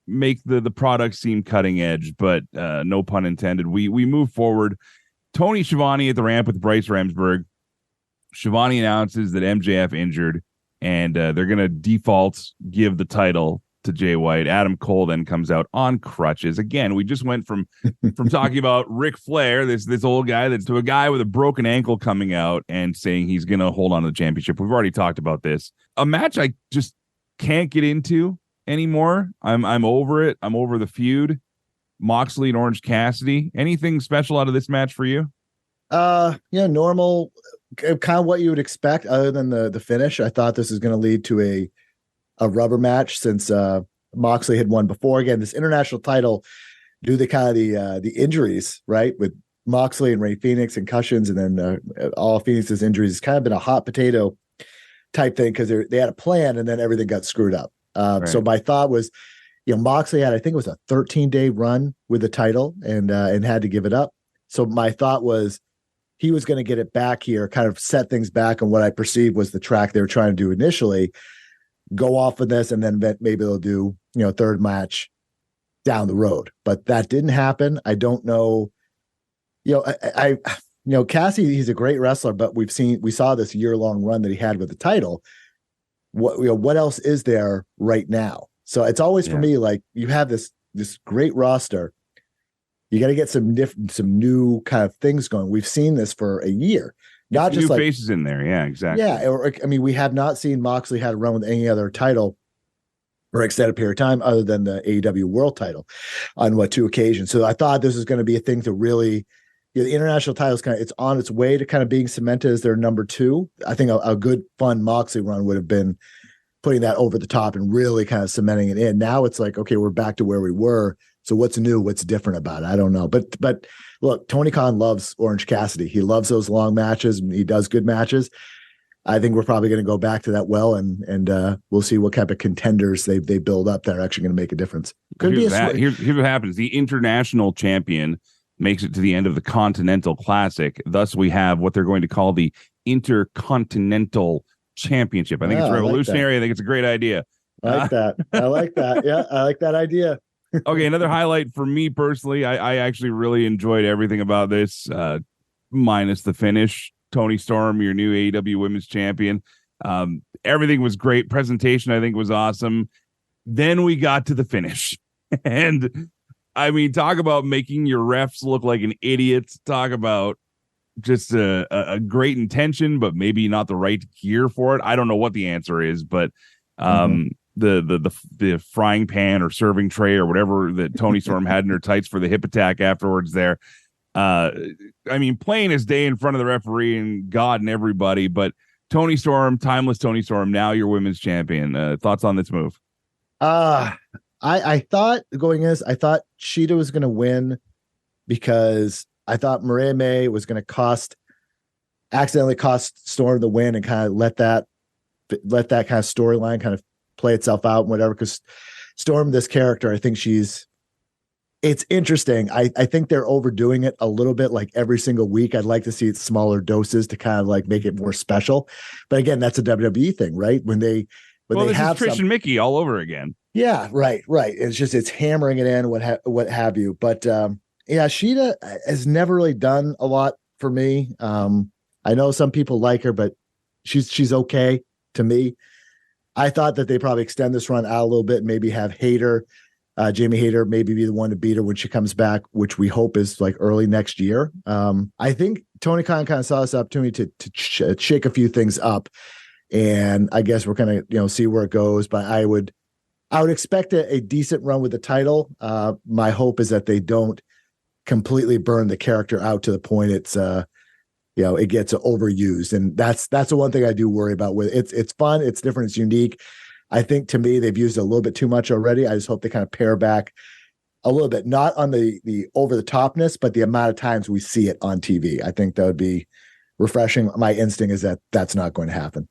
D: make the product seem cutting edge, but no pun intended. We move forward. Tony Schiavone at the ramp with Bryce Remsburg. Schiavone announces that MJF injured, and they're going to default give the title to Jay White. Adam Cole then comes out on crutches. Again, we just went from talking about Ric Flair, this old guy, to a guy with a broken ankle coming out and saying he's going to hold on to the championship. We've already talked about this. A match I just can't get into anymore. I'm over it. I'm over the feud. Moxley and Orange Cassidy. Anything special out of this match for you?
M: Normal, kind of what you would expect other than the finish. I thought this was going to lead to a rubber match since Moxley had won before. Again, this international title, due to the injuries, right, with Moxley and Rey Fenix and concussions, and then all Phoenix's injuries, it's kind of been a hot potato type thing because they had a plan and then everything got screwed up. Right. So my thought was, Moxley had, I think it was a 13-day run with the title and had to give it up. So my thought was he was going to get it back here, kind of set things back on what I perceived was the track they were trying to do initially, go off of this, and then maybe they'll do, third match down the road. But that didn't happen. I don't know. Cassie, he's a great wrestler, but we saw this year-long run that he had with the title. What else is there right now? So it's always for me, like, you have this great roster. You got to get some new kind of things going. We've seen this for a year. Not just
D: new
M: like
D: faces in there. Yeah, exactly.
M: Yeah. We have not seen Moxley had a run with any other title for an extended period of time other than the AEW world title on 2 occasions. So I thought this was going to be a thing to really, the international title is it's on its way to kind of being cemented as their number 2. I think a good fun Moxley run would have been putting that over the top and really kind of cementing it in. Now it's like, okay, we're back to where we were. So what's new? What's different about it? I don't know. But look, Tony Khan loves Orange Cassidy. He loves those long matches, and he does good matches. I think we're probably going to go back to that and we'll see what type of contenders they build up that are actually going to make a difference.
D: Here's what happens. The international champion makes it to the end of the Continental Classic. Thus, we have what they're going to call the Intercontinental Championship. I think it's revolutionary. I think it's a great idea.
M: I like that. I like that. Yeah, I like that idea.
D: Okay, another highlight for me personally, I actually really enjoyed everything about this, minus the finish. Toni Storm, your new AEW Women's Champion. Everything was great. Presentation, I think, was awesome. Then we got to the finish. And, talk about making your refs look like an idiot. Talk about just a great intention, but maybe not the right gear for it. I don't know what the answer is, but the frying pan or serving tray or whatever that Toni Storm had in her tights for the hip attack afterwards there. Plain as day in front of the referee and God and everybody, but Toni Storm, timeless Toni Storm, now your women's champion. Thoughts on this move?
M: I thought going in, I thought Sheeta was going to win because I thought Maria May was going to accidentally cost Storm the win and kind of let that kind of storyline kind of play itself out and whatever. Because Storm, this character, I think it's interesting. I think they're overdoing it a little bit, like every single week. I'd like to see it smaller doses to kind of like make it more special. But again, that's a WWE thing, right? When they have
D: Trish and Mickey all over again.
M: Yeah, right. It's hammering it in, what have you. But Sheeta has never really done a lot for me. I know some people like her, but she's okay to me. I thought that they probably extend this run out a little bit, maybe have Jamie Hayter maybe be the one to beat her when she comes back, which we hope is like early next year. I think Tony Khan kind of saw this opportunity to shake a few things up, and I guess we're going to see where it goes. But I would expect a decent run with the title. My hope is that they don't completely burn the character out to the point it's it gets overused, and that's the one thing I do worry about with it. It's fun, it's different, it's unique. I think to me they've used it a little bit too much already. I just hope they kind of pare back a little bit, not on the over the topness, but the amount of times we see it on TV. I think that would be refreshing. My instinct is that that's not going to happen.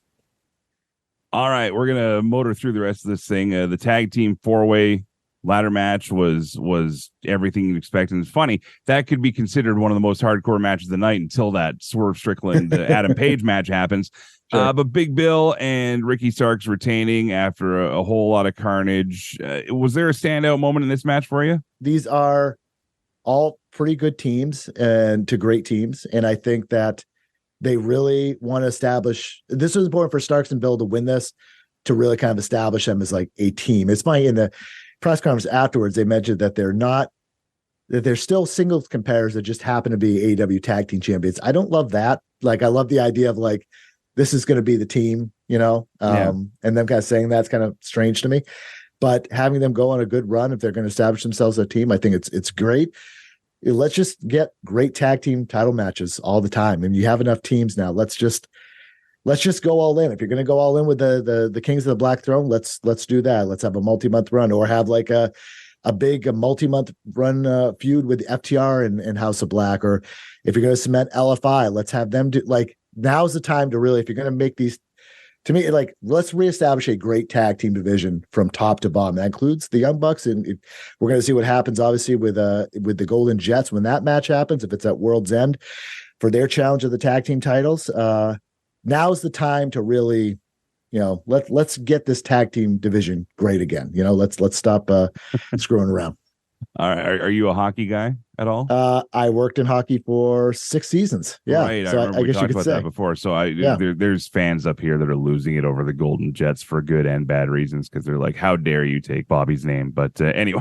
D: All right, we're gonna motor through the rest of this thing. The tag team 4-way Ladder match was everything you'd expect, and it's funny that could be considered one of the most hardcore matches of the night until that Swerve Strickland Adam Page match happens. Sure. But Big Bill and Ricky Starks retaining after a whole lot of carnage. Was there a standout moment in this match for you?
M: These are all pretty good teams and to great teams, and I think that they really want to establish. This was important for Starks and Bill to win this, to really kind of establish them as like a team. It's funny, in the press conference afterwards, they mentioned that they're still singles competitors that just happen to be AEW tag team champions. I don't love that. Like, I love the idea of like, this is going to be the team, and them kind of saying that's kind of strange to me, but having them go on a good run, if they're going to establish themselves as a team, I think it's great. Let's just get great tag team title matches all the time. And you have enough teams now. Let's just go all in. If you're going to go all in with the Kings of the Black Throne, let's do that. Let's have a multi-month run, or have like a big multi-month run feud with FTR and House of Black. Or if you're going to cement LFI, let's have them do, like, now's the time to really, if you're going to make these, to me, like, let's reestablish a great tag team division from top to bottom. That includes the Young Bucks, and we're going to see what happens, obviously, with the Golden Jets when that match happens, if it's at World's End for their challenge of the tag team titles. Now's the time to really, let's get this tag team division great again. Let's stop screwing around.
D: All right. Are you a hockey guy at all?
M: I worked in hockey for 6 seasons. Yeah.
D: Right.
M: So
D: I remember we talked about
M: say
D: that before. So
M: Yeah.
D: there's fans up here that are losing it over the Golden Jets for good and bad reasons, because they're like, how dare you take Bobby's name? But anyway,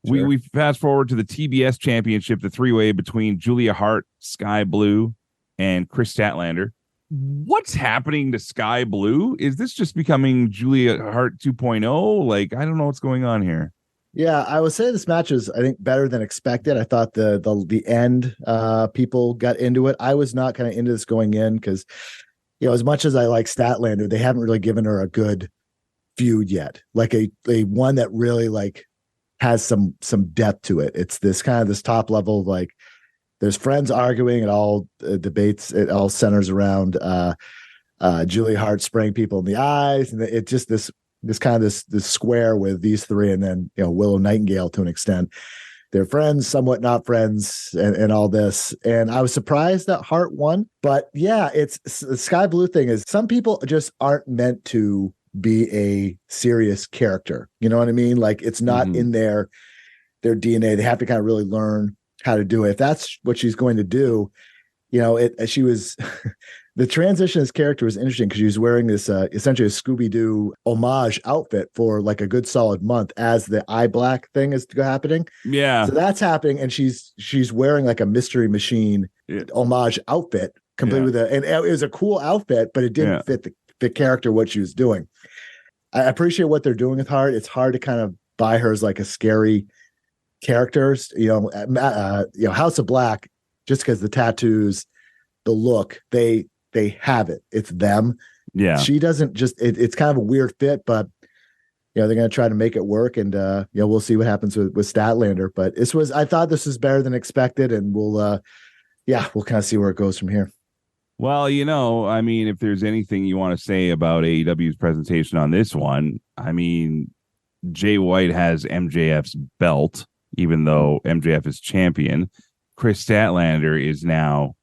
D: we fast forward to the TBS championship, the 3-way between Julia Hart, Sky Blue, and Chris Statlander. What's happening to Sky Blue? Is this just becoming Julia Hart 2.0? Like, I don't know what's going on here.
M: Yeah, I would say this match is, I think, better than expected. I thought the end people got into it. I was not kind of into this going in because, as much as I like Statlander, they haven't really given her a good feud yet. Like a one that really like has some depth to it. It's this kind of this top level of like, there's friends arguing, it all debates, it all centers around Julia Hart spraying people in the eyes, and it's just this kind of this square with these three, and then Willow Nightingale to an extent. They're friends, somewhat not friends, and all this. And I was surprised that Hart won, but yeah, it's the Sky Blue thing is some people just aren't meant to be a serious character. You know what I mean? Like, it's not in their DNA. They have to kind of really learn how to do it. If that's what she's going to do, she was the transition as character was interesting because she was wearing this essentially a Scooby-Doo homage outfit for like a good solid month as the eye black thing is happening. Yeah. So that's happening. And she's wearing like a Mystery Machine homage outfit completely with and it was a cool outfit, but it didn't fit the character, what she was doing. I appreciate what they're doing with Hart. It's hard to kind of buy her as like a scary characters, House of Black, just because the tattoos, the look, they have it. It's them. Yeah. She doesn't just, it's kind of a weird fit, but they're going to try to make it work, and we'll see what happens with Statlander. But I thought this was better than expected, and we'll kind of see where it goes from here.
D: Well, I mean, if there's anything you want to say about AEW's presentation on this one, I mean, Jay White has MJF's belt, even though MJF is champion. Chris Statlander is now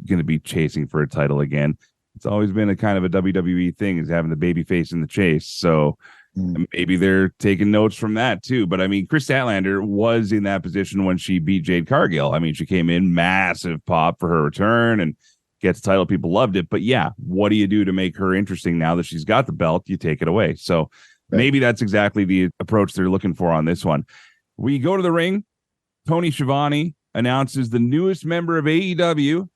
D: going to be chasing for a title again. It's always been a kind of a WWE thing, is having the baby face in the chase. So maybe they're taking notes from that too. But I mean, Chris Statlander was in that position when she beat Jade Cargill. I mean, she came in, massive pop for her return and gets the title. People loved it. But yeah, what do you do to make her interesting now that she's got the belt? You take it away. So maybe that's exactly the approach they're looking for on this one. We go to the ring. Tony Schiavone announces the newest member of AEW,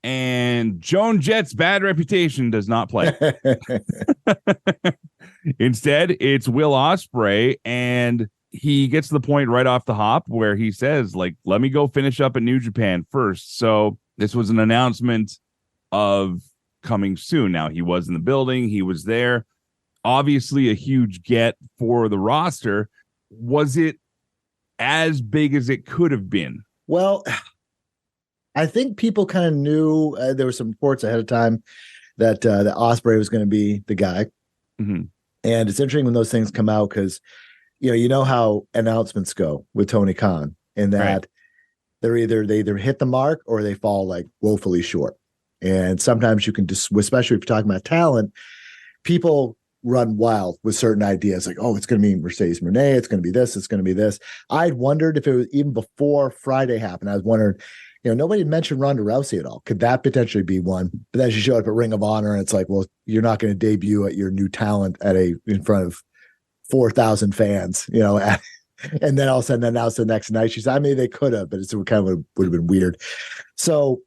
D: and Joan Jett's bad reputation does not play. Instead, it's Will Ospreay, and he gets to the point right off the hop where he says, like, let me go finish up at New Japan first. So this was an announcement of coming soon. Now, he was in the building. He was there. Obviously, a huge get for the roster. Was it as big as it could have been?
M: Well, I think people kind of knew, there were some reports ahead of time that Ospreay was going to be the guy. And it's interesting when those things come out because, you know how announcements go with Tony Khan, in that they either hit the mark or they fall like woefully short. And sometimes you can just, especially if you're talking about talent, people run wild with certain ideas, like, oh, it's going to be Mercedes Moné, it's going to be this, it's going to be this. I'd wondered if it was even before Friday happened. I was wondering, nobody mentioned Ronda Rousey at all. Could that potentially be one? But then she showed up at Ring of Honor, and it's like, well, you're not going to debut at your new talent in front of 4,000 fans, and then all of a sudden announce the next night. She said, I mean, they could have, but it kind of would have been weird. So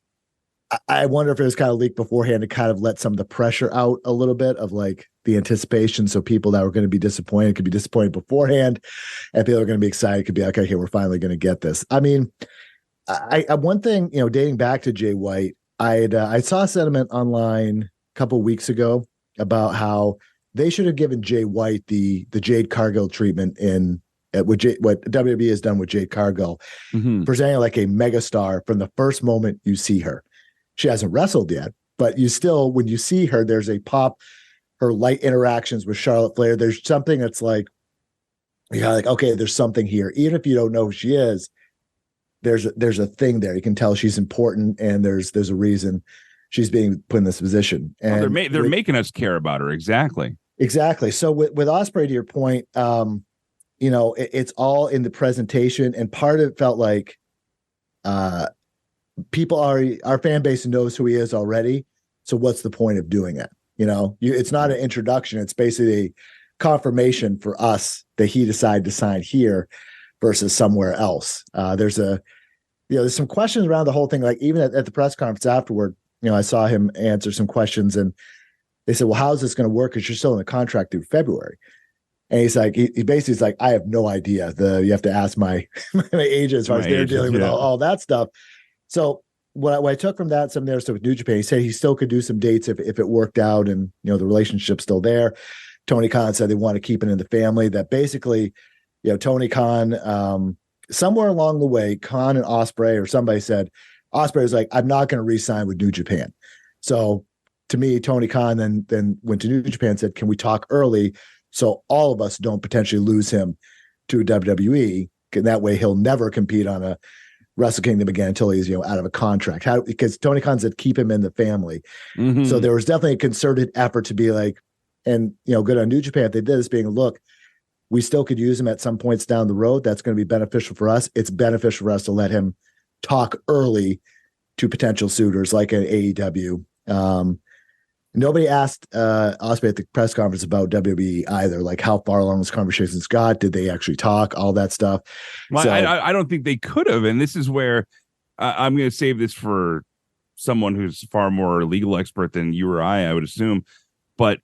M: I wonder if it was kind of leaked beforehand to kind of let some of the pressure out a little bit of like the anticipation. So people that were going to be disappointed could be disappointed beforehand, and people are going to be excited could be like, okay, we're finally going to get this. I mean, I one thing, dating back to Jay White, I saw a sentiment online a couple of weeks ago about how they should have given Jay White the Jade Cargill treatment what WWE has done with Jade Cargill, presenting like a megastar from the first moment you see her. She hasn't wrestled yet, but you still, when you see her, there's a pop. Her light interactions with Charlotte Flair, there's something that's like, like, okay, there's something here. Even if you don't know who she is, there's a thing there. You can tell she's important, and there's a reason she's being put in this position. And
D: they're making us care about her. Exactly.
M: So with Ospreay, to your point, it's all in the presentation, and part of it felt like our fan base knows who he is already. So what's the point of doing it? It's not an introduction. It's basically a confirmation for us that he decided to sign here versus somewhere else. There's some questions around the whole thing. Like even at the press conference afterward, I saw him answer some questions, and they said, well, how's this going to work? Because you're still in the contract through February. And he's like, he basically is like, I have no idea. You have to ask my agent as far as they're dealing with all that stuff. So what I took from that, some of their stuff with New Japan, he said he still could do some dates if it worked out, and the relationship's still there. Tony Khan said they want to keep it in the family. That basically, Tony Khan, somewhere along the way, Khan and Ospreay or somebody said, Ospreay was like, I'm not going to re-sign with New Japan. So to me, Tony Khan then went to New Japan and said, can we talk early so all of us don't potentially lose him to WWE? And that way he'll never compete on a Wrestle Kingdom again until he's out of a contract. Because Tony Khan said keep him in the family. So there was definitely a concerted effort to be like, and good on New Japan if they did this, being look, we still could use him at some points down the road. That's going to be beneficial for us. It's beneficial for us to let him talk early to potential suitors like an AEW. Nobody asked Ospreay at the press conference about WWE either, like how far along this conversation's got. Did they actually talk? All that stuff.
D: Well, so, I don't think they could have. And this is where I'm going to save this for someone who's far more legal expert than you or I would assume. But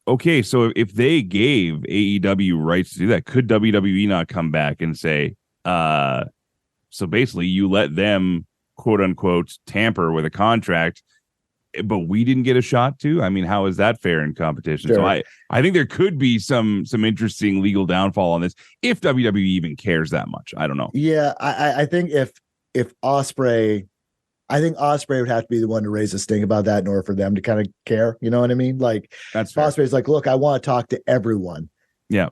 D: okay, so if they gave AEW rights to do that, could WWE not come back and say, so basically you let them, quote unquote, tamper with a contract, but we didn't get a shot to? I mean, how is that fair in competition? Sure. So I think there could be some interesting legal downfall on this if WWE even cares that much. I don't know. Yeah,
M: I think if Ospreay, I think Ospreay would have to be the one to raise a sting about that in order for them to kind of care. You know what I mean? Like that's Ospreay's like, look, I want to talk to everyone. Yeah.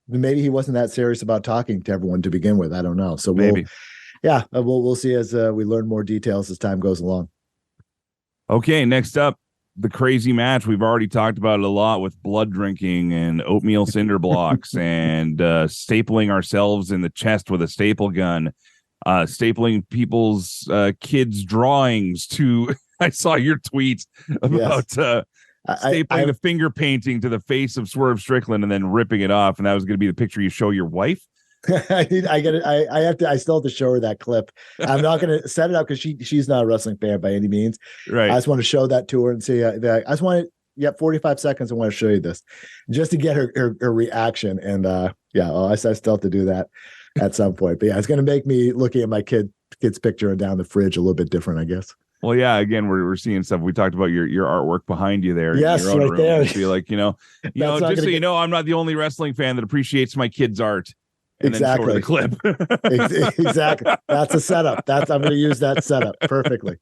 M: Maybe he wasn't that serious about talking to everyone to begin with. I don't know. So maybe. We'll see as we learn more details as time goes along.
D: Okay, next up, the crazy match. We've already talked about it a lot with blood drinking and oatmeal cinder blocks and stapling ourselves in the chest with a staple gun, stapling people's kids' drawings to. I saw your tweet about stapling the finger painting to the face of Swerve Strickland and then ripping it off, and that was going to be the picture you show your wife.
M: I get it. I still have to show her that clip. I'm not going to set it up because she's not a wrestling fan by any means. Right. I just want to show that to her and see. I just want to, 45 seconds. I want to show you this just to get her reaction. And I still have to do that at some point. But it's going to make me looking at my kid's picture and down the fridge a little bit different, I guess.
D: Well, yeah. Again, we're seeing stuff. We talked about your artwork behind you there.
M: Yes,
D: in your
M: right room. There.
D: I feel like just so you know, I'm not the only wrestling fan that appreciates my kid's art. And
M: exactly.
D: The clip.
M: Exactly. That's a setup. I'm going to use that setup perfectly.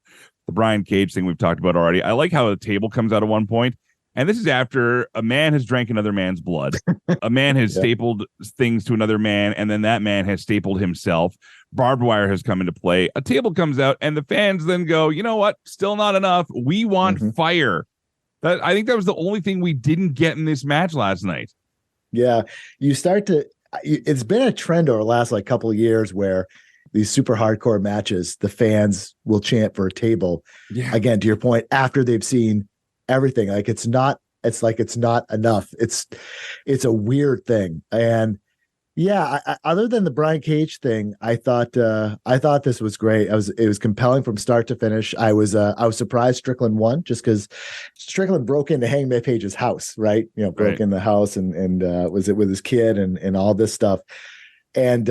D: The Brian Cage thing we've talked about already. I like how a table comes out at one point And this is after a man has drank another man's blood. A man has stapled things to another man, and then that man has stapled himself. Barbed wire has come into play. A table comes out, and the fans then go, you know what? Still not enough. We want fire. I think that was the only thing we didn't get in this match last night.
M: Yeah. It's been a trend over the last couple of years where these super hardcore matches, the fans will chant for a table. Yeah. Again, to your point, after they've seen everything. It's not enough. It's a weird thing. And other than the Brian Cage thing, I thought this was great. It was compelling from start to finish. I was surprised Strickland won just because Strickland broke into Hangman Page's house, right? Broke in the house and was it with his kid and all this stuff. And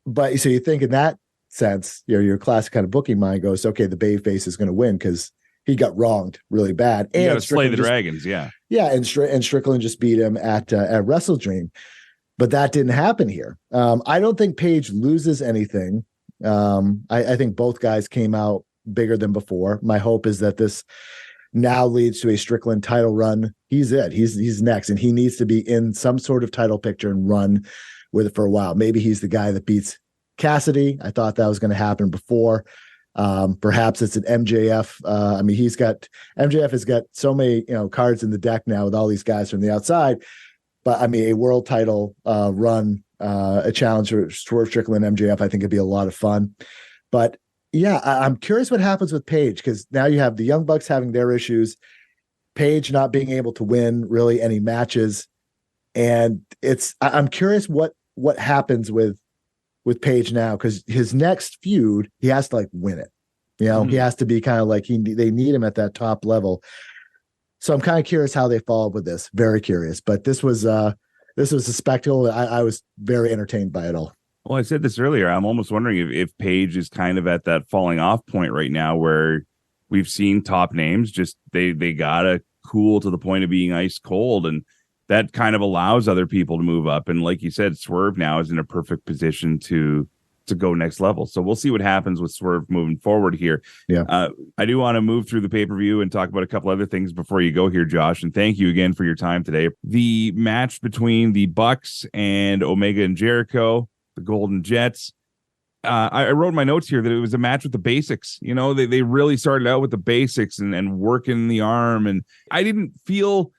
M: but so you think in that sense, your classic kind of booking mind goes, okay, the babyface is going to win because he got wronged really bad.
D: And you got to slay the dragons, yeah. Yeah,
M: and Strickland just beat him at Wrestle Dream. But that didn't happen here. I don't think Page loses anything. I think both guys came out bigger than before. My hope is that this now leads to a Strickland title run. He's it. He's next, and he needs to be in some sort of title picture and run with it for a while. Maybe he's the guy that beats Cassidy. I thought that was going to happen before. Perhaps it's an MJF. MJF has got so many cards in the deck now with all these guys from the outside. But a world title run, a challenge for Swerve Strickland MJF, I think it'd be a lot of fun. But yeah, I'm curious what happens with Page because now you have the Young Bucks having their issues, Page not being able to win really any matches, and I'm curious what happens with Page now because his next feud he has to win it. He has to be kind of they need him at that top level. So I'm kind of curious how they follow up with this. Very curious. But this was a spectacle. I was very entertained by it all.
D: Well, I said this earlier. I'm almost wondering if Page is kind of at that falling off point right now where we've seen top names just they gotta cool to the point of being ice cold, and that kind of allows other people to move up. And like you said, Swerve now is in a perfect position to go next level. So we'll see what happens with Swerve moving forward here.
M: Yeah.
D: I do want to move through the pay-per-view and talk about a couple other things before you go here, Josh. And thank you again for your time today. The match between the Bucks and Omega and Jericho, the Golden Jets. I wrote in my notes here that it was a match with the basics. They really started out with the basics and working the arm. And I didn't feel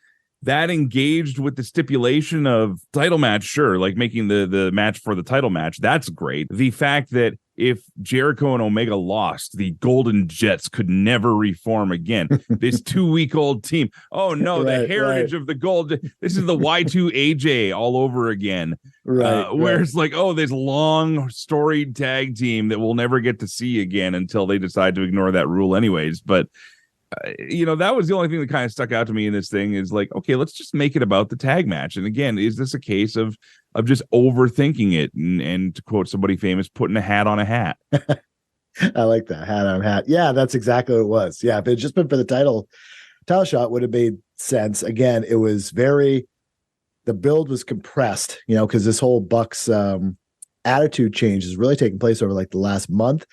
D: that engaged with the stipulation of title match, sure, making the match for the title match. That's great. The fact that if Jericho and Omega lost, the Golden Jets could never reform again. This 2-week-old team. Oh, no, the heritage of the Gold. This is the Y2AJ all over again. Where it's this long, storied tag team that we'll never get to see again until they decide to ignore that rule anyways. But that was the only thing that kind of stuck out to me in this thing is okay, let's just make it about the tag match. And again, is this a case of just overthinking it and to quote somebody famous, putting a hat on a hat?
M: I like that, hat on a hat. Yeah, that's exactly what it was. Yeah, if it had just been for the title shot would have made sense. Again, it was the build was compressed, because this whole Bucks attitude change is really taking place over the last month.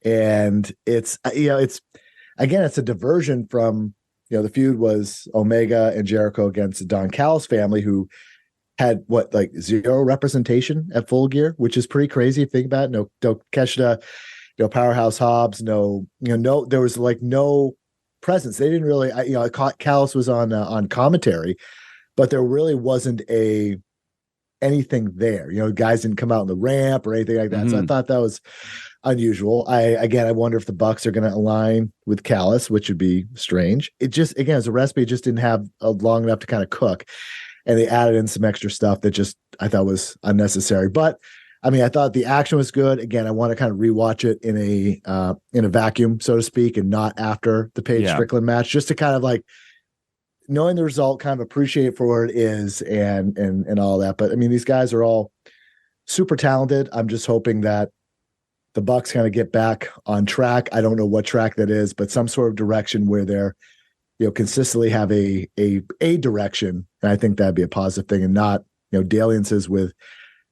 M: And it's a diversion from, the feud was Omega and Jericho against the Don Callis family, who had zero representation at Full Gear, which is pretty crazy if you think about it. No Takeshita, Powerhouse Hobbs, there was no presence. They didn't really, I caught Callis was on commentary, but there really wasn't anything there. Guys didn't come out on the ramp or anything like that. Mm-hmm. So I thought that was unusual. I wonder if the Bucks are going to align with Callis, which would be strange. It just, again, as a recipe, it just didn't have long enough to kind of cook, and they added in some extra stuff that just I thought was unnecessary. But I thought the action was good. Again, I want to kind of rewatch it in a vacuum, so to speak, and not after the Page Strickland match, just to kind of knowing the result, kind of appreciate it for what it is and all that. But these guys are all super talented. I'm just hoping that the Bucks kind of get back on track. I don't know what track that is, but some sort of direction where they're, consistently have a direction. And I think that'd be a positive thing, and not, dalliances with,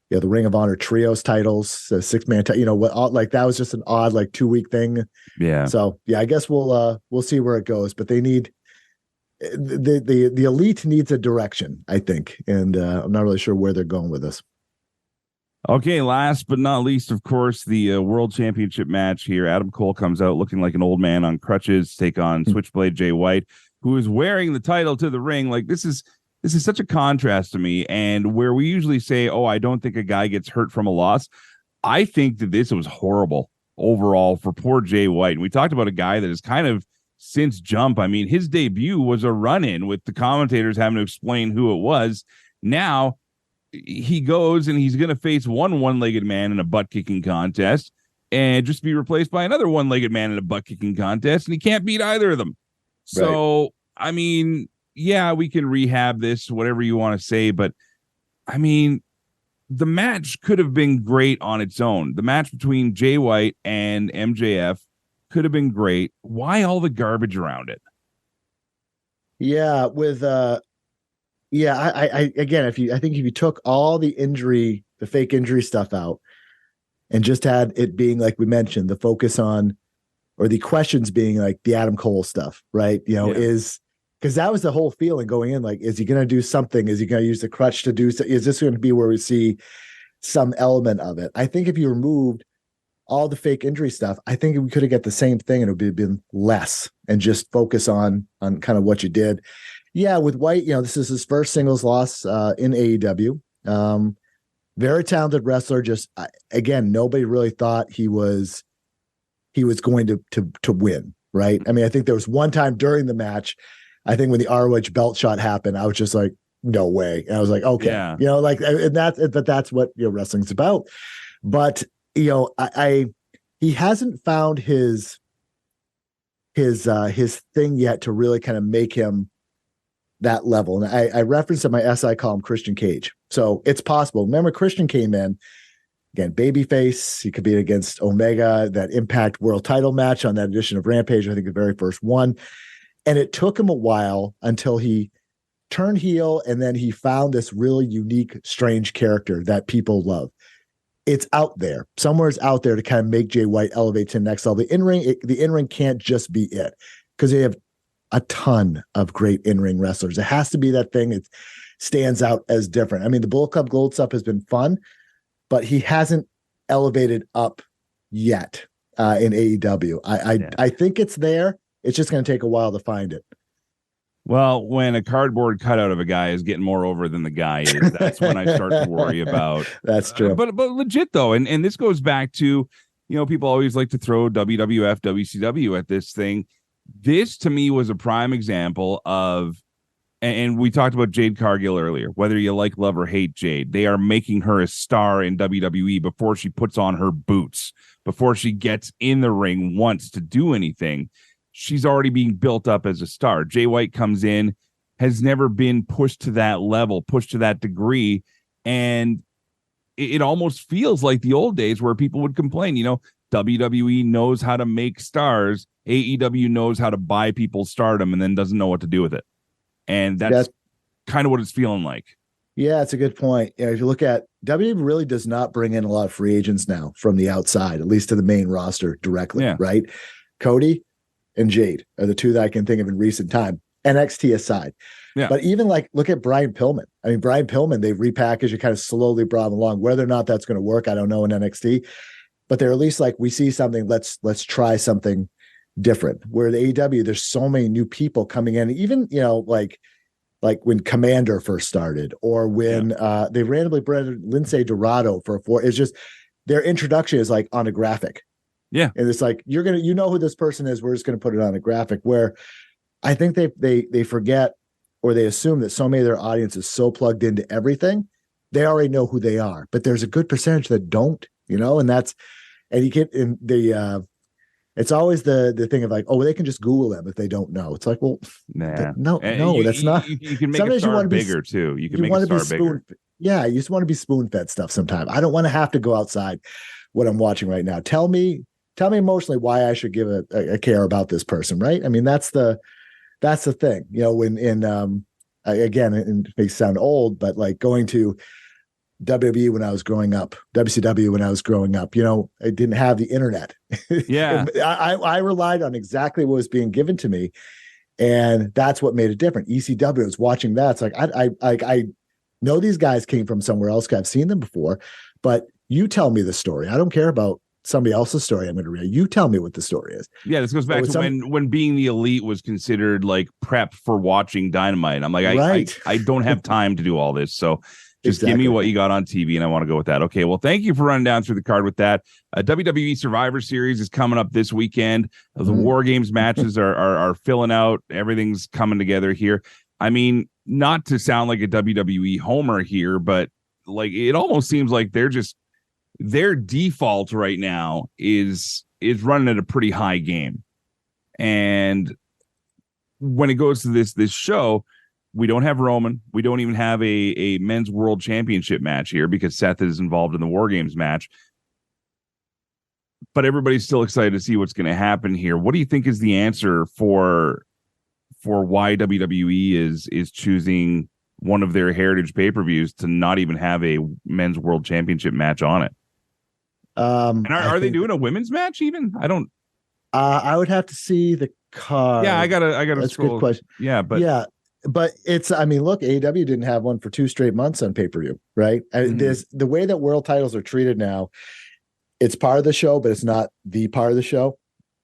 M: the Ring of Honor trios titles, 6-man, that was just an odd 2-week thing.
D: Yeah.
M: So yeah, I guess we'll see where it goes, but they need, the elite needs a direction, I think, and I'm not really sure where they're going with this.
D: Okay, last but not least, of course, the World Championship match here. Adam Cole comes out looking like an old man on crutches, take on Switchblade Jay White, who is wearing the title to the ring. Like, this is such a contrast to me. And where we usually say, oh, I don't think a guy gets hurt from a loss, I think that this was horrible overall for poor Jay White. And we talked about a guy that is kind of since jump. I mean, his debut was a run-in with the commentators having to explain who it was. Now he goes and he's going to face one-legged man in a butt-kicking contest and just be replaced by another one-legged man in a butt-kicking contest, and he can't beat either of them. So, I mean, yeah, we can rehab this, whatever you want to say, but I mean, the match could have been great on its own. The match between Jay White and MJF could have been great. Why all the garbage around it?
M: Yeah, with I again, if you took all the fake injury stuff out and just had it being, like we mentioned, the focus on, or the questions being like the Adam Cole stuff, right? Is because that was the whole feeling going in. Like, is he going to do something? Is he going to use the crutch to do so? Is this going to be where we see some element of it? I think if you removed all the fake injury stuff, I think we could have got the same thing and it would have been less and just focus on kind of what you did. Yeah, with White, this is his first singles loss in AEW. Very talented wrestler. Just again, nobody really thought he was going to win, right? I mean, I think there was one time during the match, I think when the ROH belt shot happened, I was just like, no way. And I was like, okay, and that's what wrestling's about. But he hasn't found his thing yet to really kind of make him that level. And I referenced in my SI column Christian Cage. So it's possible. Remember, Christian came in, again, babyface. He competed against Omega, that Impact World title match on that edition of Rampage, I think the very first one. And it took him a while until he turned heel, and then he found this really unique, strange character that people love. It's out there. Somewhere's out there to kind of make Jay White elevate to the next level. The in-ring can't just be it, because they have a ton of great in-ring wrestlers. It has to be that thing that stands out as different. I mean, the Bullet Club Gold stuff has been fun, but he hasn't elevated up yet in AEW. I think it's there. It's just going to take a while to find it.
D: Well, when a cardboard cutout of a guy is getting more over than the guy is, that's when I start to worry about.
M: That's true.
D: But legit though, and this goes back to, people always like to throw WWF, WCW at this thing. This to me was a prime example of, and we talked about Jade Cargill earlier, whether you like, love, or hate Jade, they are making her a star in WWE before she puts on her boots, before she gets in the ring once to do anything. She's already being built up as a star. Jay White comes in, has never been pushed to that level, pushed to that degree. And it almost feels like the old days where people would complain, WWE knows how to make stars. AEW knows how to buy people's stardom and then doesn't know what to do with it. And that's kind of what it's feeling like.
M: Yeah, it's a good point. If you look at WWE, really does not bring in a lot of free agents now from the outside, at least to the main roster directly, right? Cody and Jade are the two that I can think of in recent time, NXT aside.
D: Yeah.
M: But even look at Brian Pillman. I mean, Brian Pillman, they've repackaged and kind of slowly brought him along. Whether or not that's going to work, I don't know in NXT, but they're at least like, we see something, let's try something different. Where the AEW, there's so many new people coming in, even, like when Commander first started, or when they randomly bred Lindsay Dorado it's just their introduction is like on a graphic.
D: Yeah.
M: And it's like, you're going to, who this person is, we're just going to put it on a graphic, where I think they forget, or they assume that so many of their audience is so plugged into everything, they already know who they are. But there's a good percentage that don't, and you get in it's always the thing of like, oh, well, they can just Google them if they don't know. It's like, well, no, that's not.
D: You can make a star bigger too. You can make a star bigger.
M: Yeah, you just want to be spoon-fed stuff sometimes. I don't want to have to go outside what I'm watching right now. Tell me emotionally why I should give a care about this person, right? I mean, that's the thing. When again, it makes it sound old, but like going to WWE when I was growing up, WCW when I was growing up, I didn't have the internet.
D: Yeah.
M: I relied on exactly what was being given to me. And that's what made it different. ECW was watching that. It's like, I know these guys came from somewhere else. I've seen them before, but you tell me the story. I don't care about somebody else's story. I'm going to read. You tell me what the story is.
D: Yeah, this goes back to when being the elite was considered like prep for watching Dynamite. I'm like, I don't have time to do all this. So just give me what you got on TV, and I want to go with that. Okay, well, thank you for running down through the card with that. WWE Survivor Series is coming up this weekend. The War Games matches are filling out. Everything's coming together here. I mean, not to sound like a WWE homer here, but like it almost seems like their default right now is running at a pretty high game. And when it goes to this show, we don't have Roman. We don't even have a men's world championship match here because Seth is involved in the War Games match. But everybody's still excited to see what's going to happen here. What do you think is the answer for why WWE is choosing one of their heritage pay-per-views to not even have a men's world championship match on it? And are they doing a women's match even? I don't.
M: I would have to see the card.
D: Yeah, I gotta.
M: That's a good question.
D: Yeah,
M: but it's. I mean, look, AEW didn't have one for 2 straight months on pay-per-view, right? There's the way that world titles are treated now. It's part of the show, but it's not the part of the show,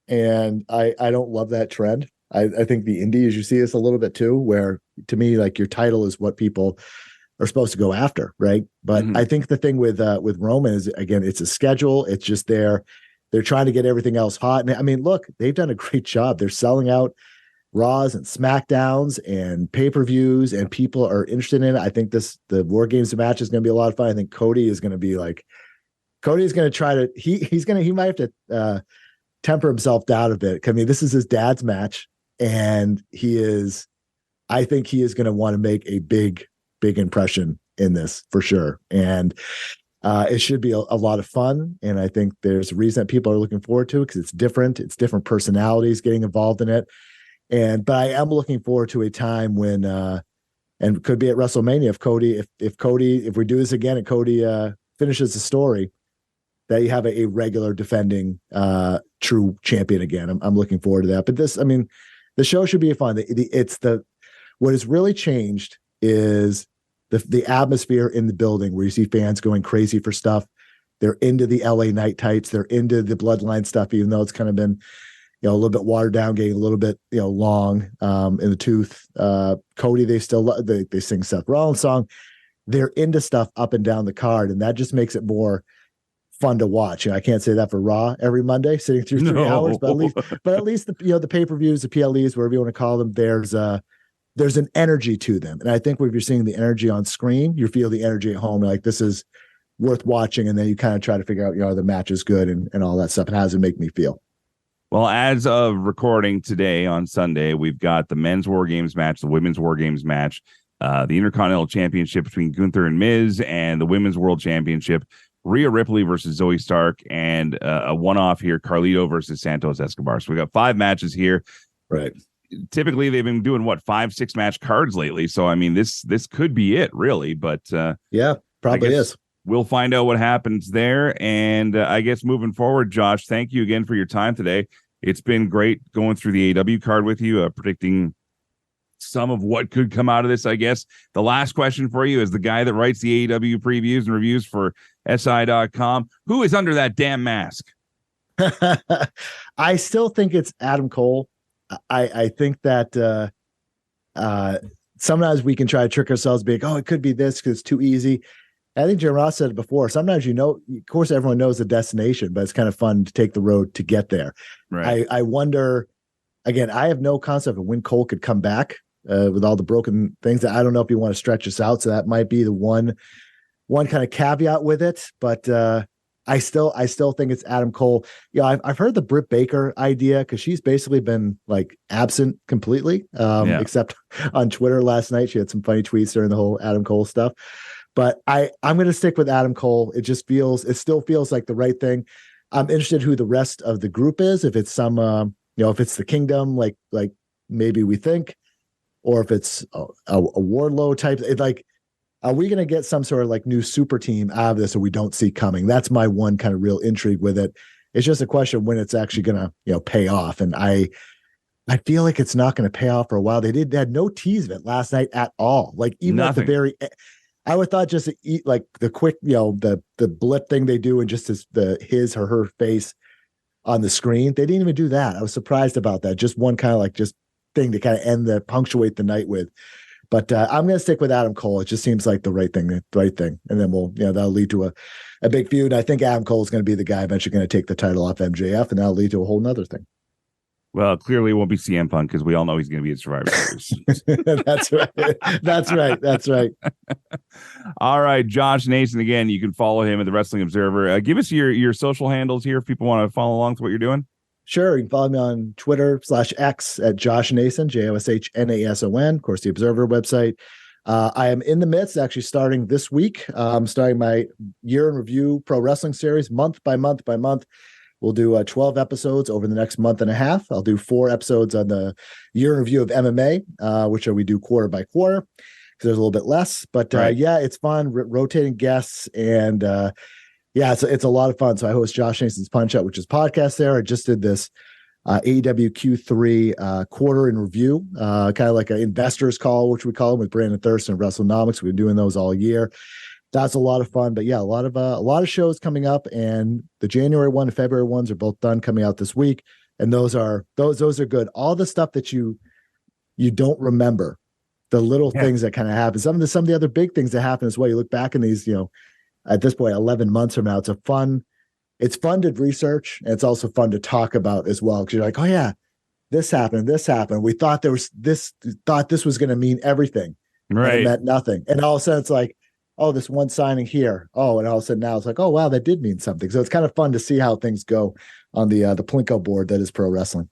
M: and I don't love that trend. I think the indies, you see this a little bit too, where to me, like your title is what people are supposed to go after, right? But I think the thing with Roman is, again, it's a schedule. It's just they're trying to get everything else hot. And I mean, look, they've done a great job. They're selling out Raws and SmackDowns and pay-per-views, and people are interested in it. I think the War Games match is going to be a lot of fun. I think Cody is going to try to he might have to temper himself down a bit. I mean, this is his dad's match, and I think he is going to want to make a big impression in this for sure. And it should be a lot of fun. And I think there's a reason that people are looking forward to it, because it's different personalities getting involved in it. But I am looking forward to a time when, and could be at WrestleMania, if we do this again and Cody finishes the story, that you have a regular defending true champion again. I'm looking forward to that. But the show should be fun. What has really changed is the atmosphere in the building, where you see fans going crazy for stuff. They're into the LA Night Tights. They're into the Bloodline stuff, even though it's kind of been, a little bit watered down, getting a little bit, long in the tooth. Cody, they sing Seth Rollins song. They're into stuff up and down the card, and that just makes it more fun to watch. I can't say that for Raw every Monday, sitting through 3 hours, but at least the pay-per-views, the PLEs, whatever you want to call them, there's an energy to them. And I think if you're seeing the energy on screen, you feel the energy at home. Like, this is worth watching. And then you kind of try to figure out, the match is good and all that stuff. And how does it make me feel?
D: Well, as of recording today on Sunday, we've got the men's War Games match, the women's War Games match, the Intercontinental Championship between Gunther and Miz, and the Women's World Championship, Rhea Ripley versus Zoe Stark, and a one-off here, Carlito versus Santos Escobar. So we got 5 matches here.
M: Right.
D: Typically, they've been doing 5-6 match cards lately. So, I mean, this could be it, really. But
M: yeah, probably is.
D: We'll find out what happens there. And I guess moving forward, Josh, thank you again for your time today. It's been great going through the AEW card with you, predicting some of what could come out of this, I guess. The last question for you is the guy that writes the AEW previews and reviews for SI.com. Who is under that damn mask?
M: I still think it's Adam Cole. I think that sometimes we can try to trick ourselves, being, it could be this because it's too easy. I think Jim Ross said it before. Sometimes, of course, everyone knows the destination, but it's kind of fun to take the road to get there.
D: Right.
M: I wonder, again, I have no concept of when Cole could come back with all the broken things. I don't know if you want to stretch this out. So that might be the one kind of caveat with it. But I still think it's Adam Cole. I've heard the Britt Baker idea, because she's basically been like absent completely, except on Twitter last night. She had some funny tweets during the whole Adam Cole stuff. But I'm going to stick with Adam Cole. It still feels like the right thing. I'm interested who the rest of the group is. If it's if it's the Kingdom, like maybe we think, or if it's a Wardlow type, are we going to get some sort of like new super team out of this, or we don't see coming? That's my one kind of real intrigue with it. It's just a question when it's actually going to, pay off. And I feel like it's not going to pay off for a while. They had no tease of it last night at all. Like even
D: Nothing.
M: at the very, I would thought just to eat like the quick, the blip thing they do and just his or her face on the screen. They didn't even do that. I was surprised about that. Just one kind of like just thing to kind of punctuate the night with. But I'm going to stick with Adam Cole. It just seems like the right thing. And then that'll lead to a big feud. I think Adam Cole is going to be the guy eventually going to take the title off MJF, and that'll lead to a whole nother thing.
D: Well, clearly it won't be CM Punk because we all know he's going to be at Survivor Series.
M: That's right. That's right.
D: All right, Josh Nason, again, you can follow him at the Wrestling Observer. Give us your social handles here if people want to follow along to what you're doing. Sure.
M: You can follow me on Twitter /X at Josh Nason, JOSHNASON. Of course, the Observer website. I am in the midst, actually starting this week. I'm starting my year in review pro wrestling series month by month by month. We'll do 12 episodes over the next month and a half. I'll do 4 episodes on the year in review of MMA, which we do quarter by quarter because there's a little bit less. But yeah, it's fun, rotating guests. And yeah, it's a lot of fun. So I host Josh Nason's Punch Out, which is podcast there. I just did this AEW Q3 quarter in review, kind of like an investors call, which we call them with Brandon Thurston and WrestleNomics. We've been doing those all year. That's a lot of fun. But yeah, a lot of shows coming up, and the January 1 and February ones are both done coming out this week. And those are good. All the stuff that you don't remember, the little things that kind of happen. Some of the other big things that happen as well. You look back in these, at this point, 11 months from now, it's fun to research, and it's also fun to talk about as well. Because you're like, oh yeah, this happened. We thought this was going to mean everything. Right. And it meant nothing. And all of a sudden it's like, oh, this one signing here. Oh, and all of a sudden now it's like, oh, wow, that did mean something. So it's kind of fun to see how things go on the Plinko board that is pro wrestling.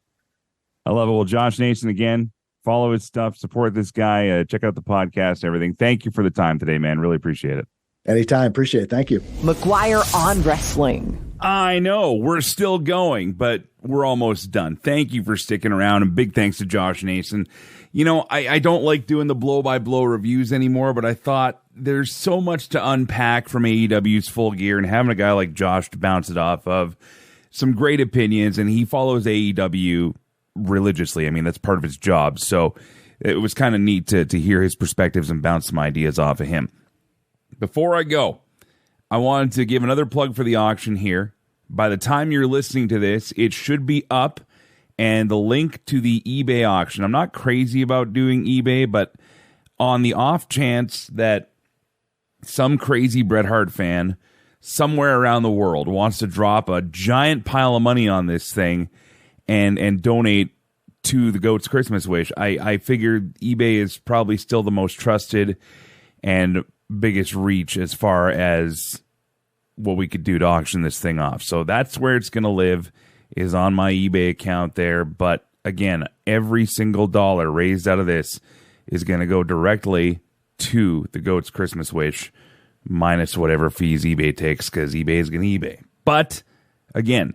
D: I love it. Well, Josh Nason, again, follow his stuff, support this guy, check out the podcast, everything. Thank you for the time today, man. Really appreciate it.
M: Anytime. Appreciate it. Thank you.
A: McGuire on Wrestling.
D: I know we're still going, but we're almost done. Thank you for sticking around, and big thanks to Josh Nason. I don't like doing the blow-by-blow reviews anymore, but I thought there's so much to unpack from AEW's Full Gear, and having a guy like Josh to bounce it off of, some great opinions, and he follows AEW religiously. I mean, that's part of his job, so it was kind of neat to hear his perspectives and bounce some ideas off of him. Before I go, I wanted to give another plug for the auction here. By the time you're listening to this, it should be up, and the link to the eBay auction. I'm not crazy about doing eBay, but on the off chance that some crazy Bret Hart fan somewhere around the world wants to drop a giant pile of money on this thing and donate to the Goat's Christmas Wish, I figured eBay is probably still the most trusted and biggest reach as far as what we could do to auction this thing off. So that's where it's going to live, is on my eBay account there. But again, every single dollar raised out of this is going to go directly to the Goat's Christmas Wish, minus whatever fees eBay takes, because eBay is going to eBay. But again,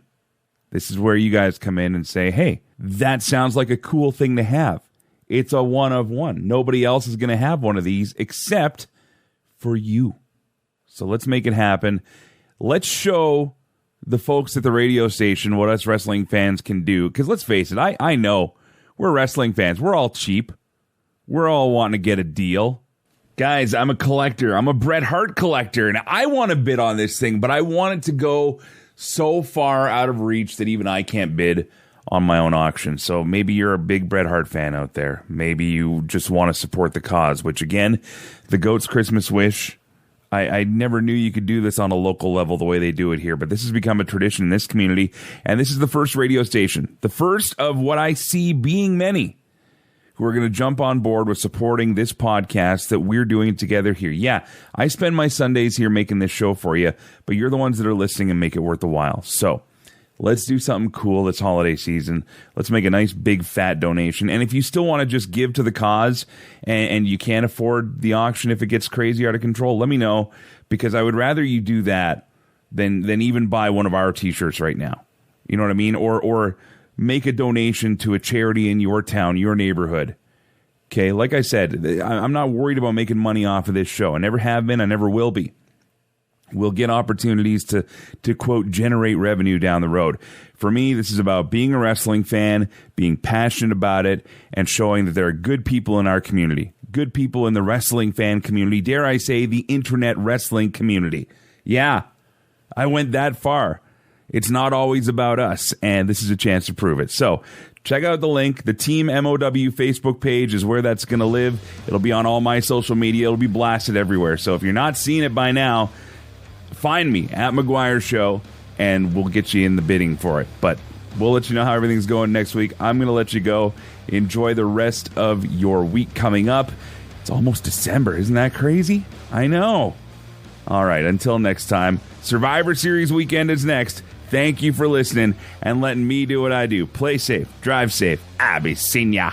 D: this is where you guys come in and say, hey, that sounds like a cool thing to have. It's a one of one. Nobody else is going to have one of these except for you. So let's make it happen. Let's show the folks at the radio station what us wrestling fans can do. Because let's face it, I know we're wrestling fans. We're all cheap. We're all wanting to get a deal. Guys, I'm a collector. I'm a Bret Hart collector. And I want to bid on this thing, but I want it to go so far out of reach that even I can't bid on my own auction. So maybe you're a big Bret Hart fan out there. Maybe you just want to support the cause, which again, the Goat's Christmas Wish, I never knew you could do this on a local level the way they do it here, but this has become a tradition in this community, and this is the first radio station, the first of what I see being many, who are going to jump on board with supporting this podcast that we're doing together here. Yeah, I spend my Sundays here making this show for you, but you're the ones that are listening and make it worth the while. So let's do something cool this holiday season. Let's make a nice big fat donation. And if you still want to just give to the cause and you can't afford the auction if it gets crazy out of control, let me know, because I would rather you do that than even buy one of our t-shirts right now. You know what I mean? Or make a donation to a charity in your town, your neighborhood. Okay, like I said, I'm not worried about making money off of this show. I never have been. I never will be. will get opportunities to quote, generate revenue down the road. For me, this is about being a wrestling fan, being passionate about it, and showing that there are good people in our community, good people in the wrestling fan community, dare I say, the internet wrestling community. Yeah, I went that far. It's not always about us, and this is a chance to prove it. So check out the link. The Team MOW Facebook page is where that's going to live. It'll be on all my social media. It'll be blasted everywhere. So if you're not seeing it by now, find me at McGuire Show, and we'll get you in the bidding for it. But we'll let you know how everything's going next week. I'm going to let you go. Enjoy the rest of your week coming up. It's almost December. Isn't that crazy? I know. All right, until next time, Survivor Series weekend is next. Thank you for listening and letting me do what I do. Play safe, drive safe. I be seeing ya.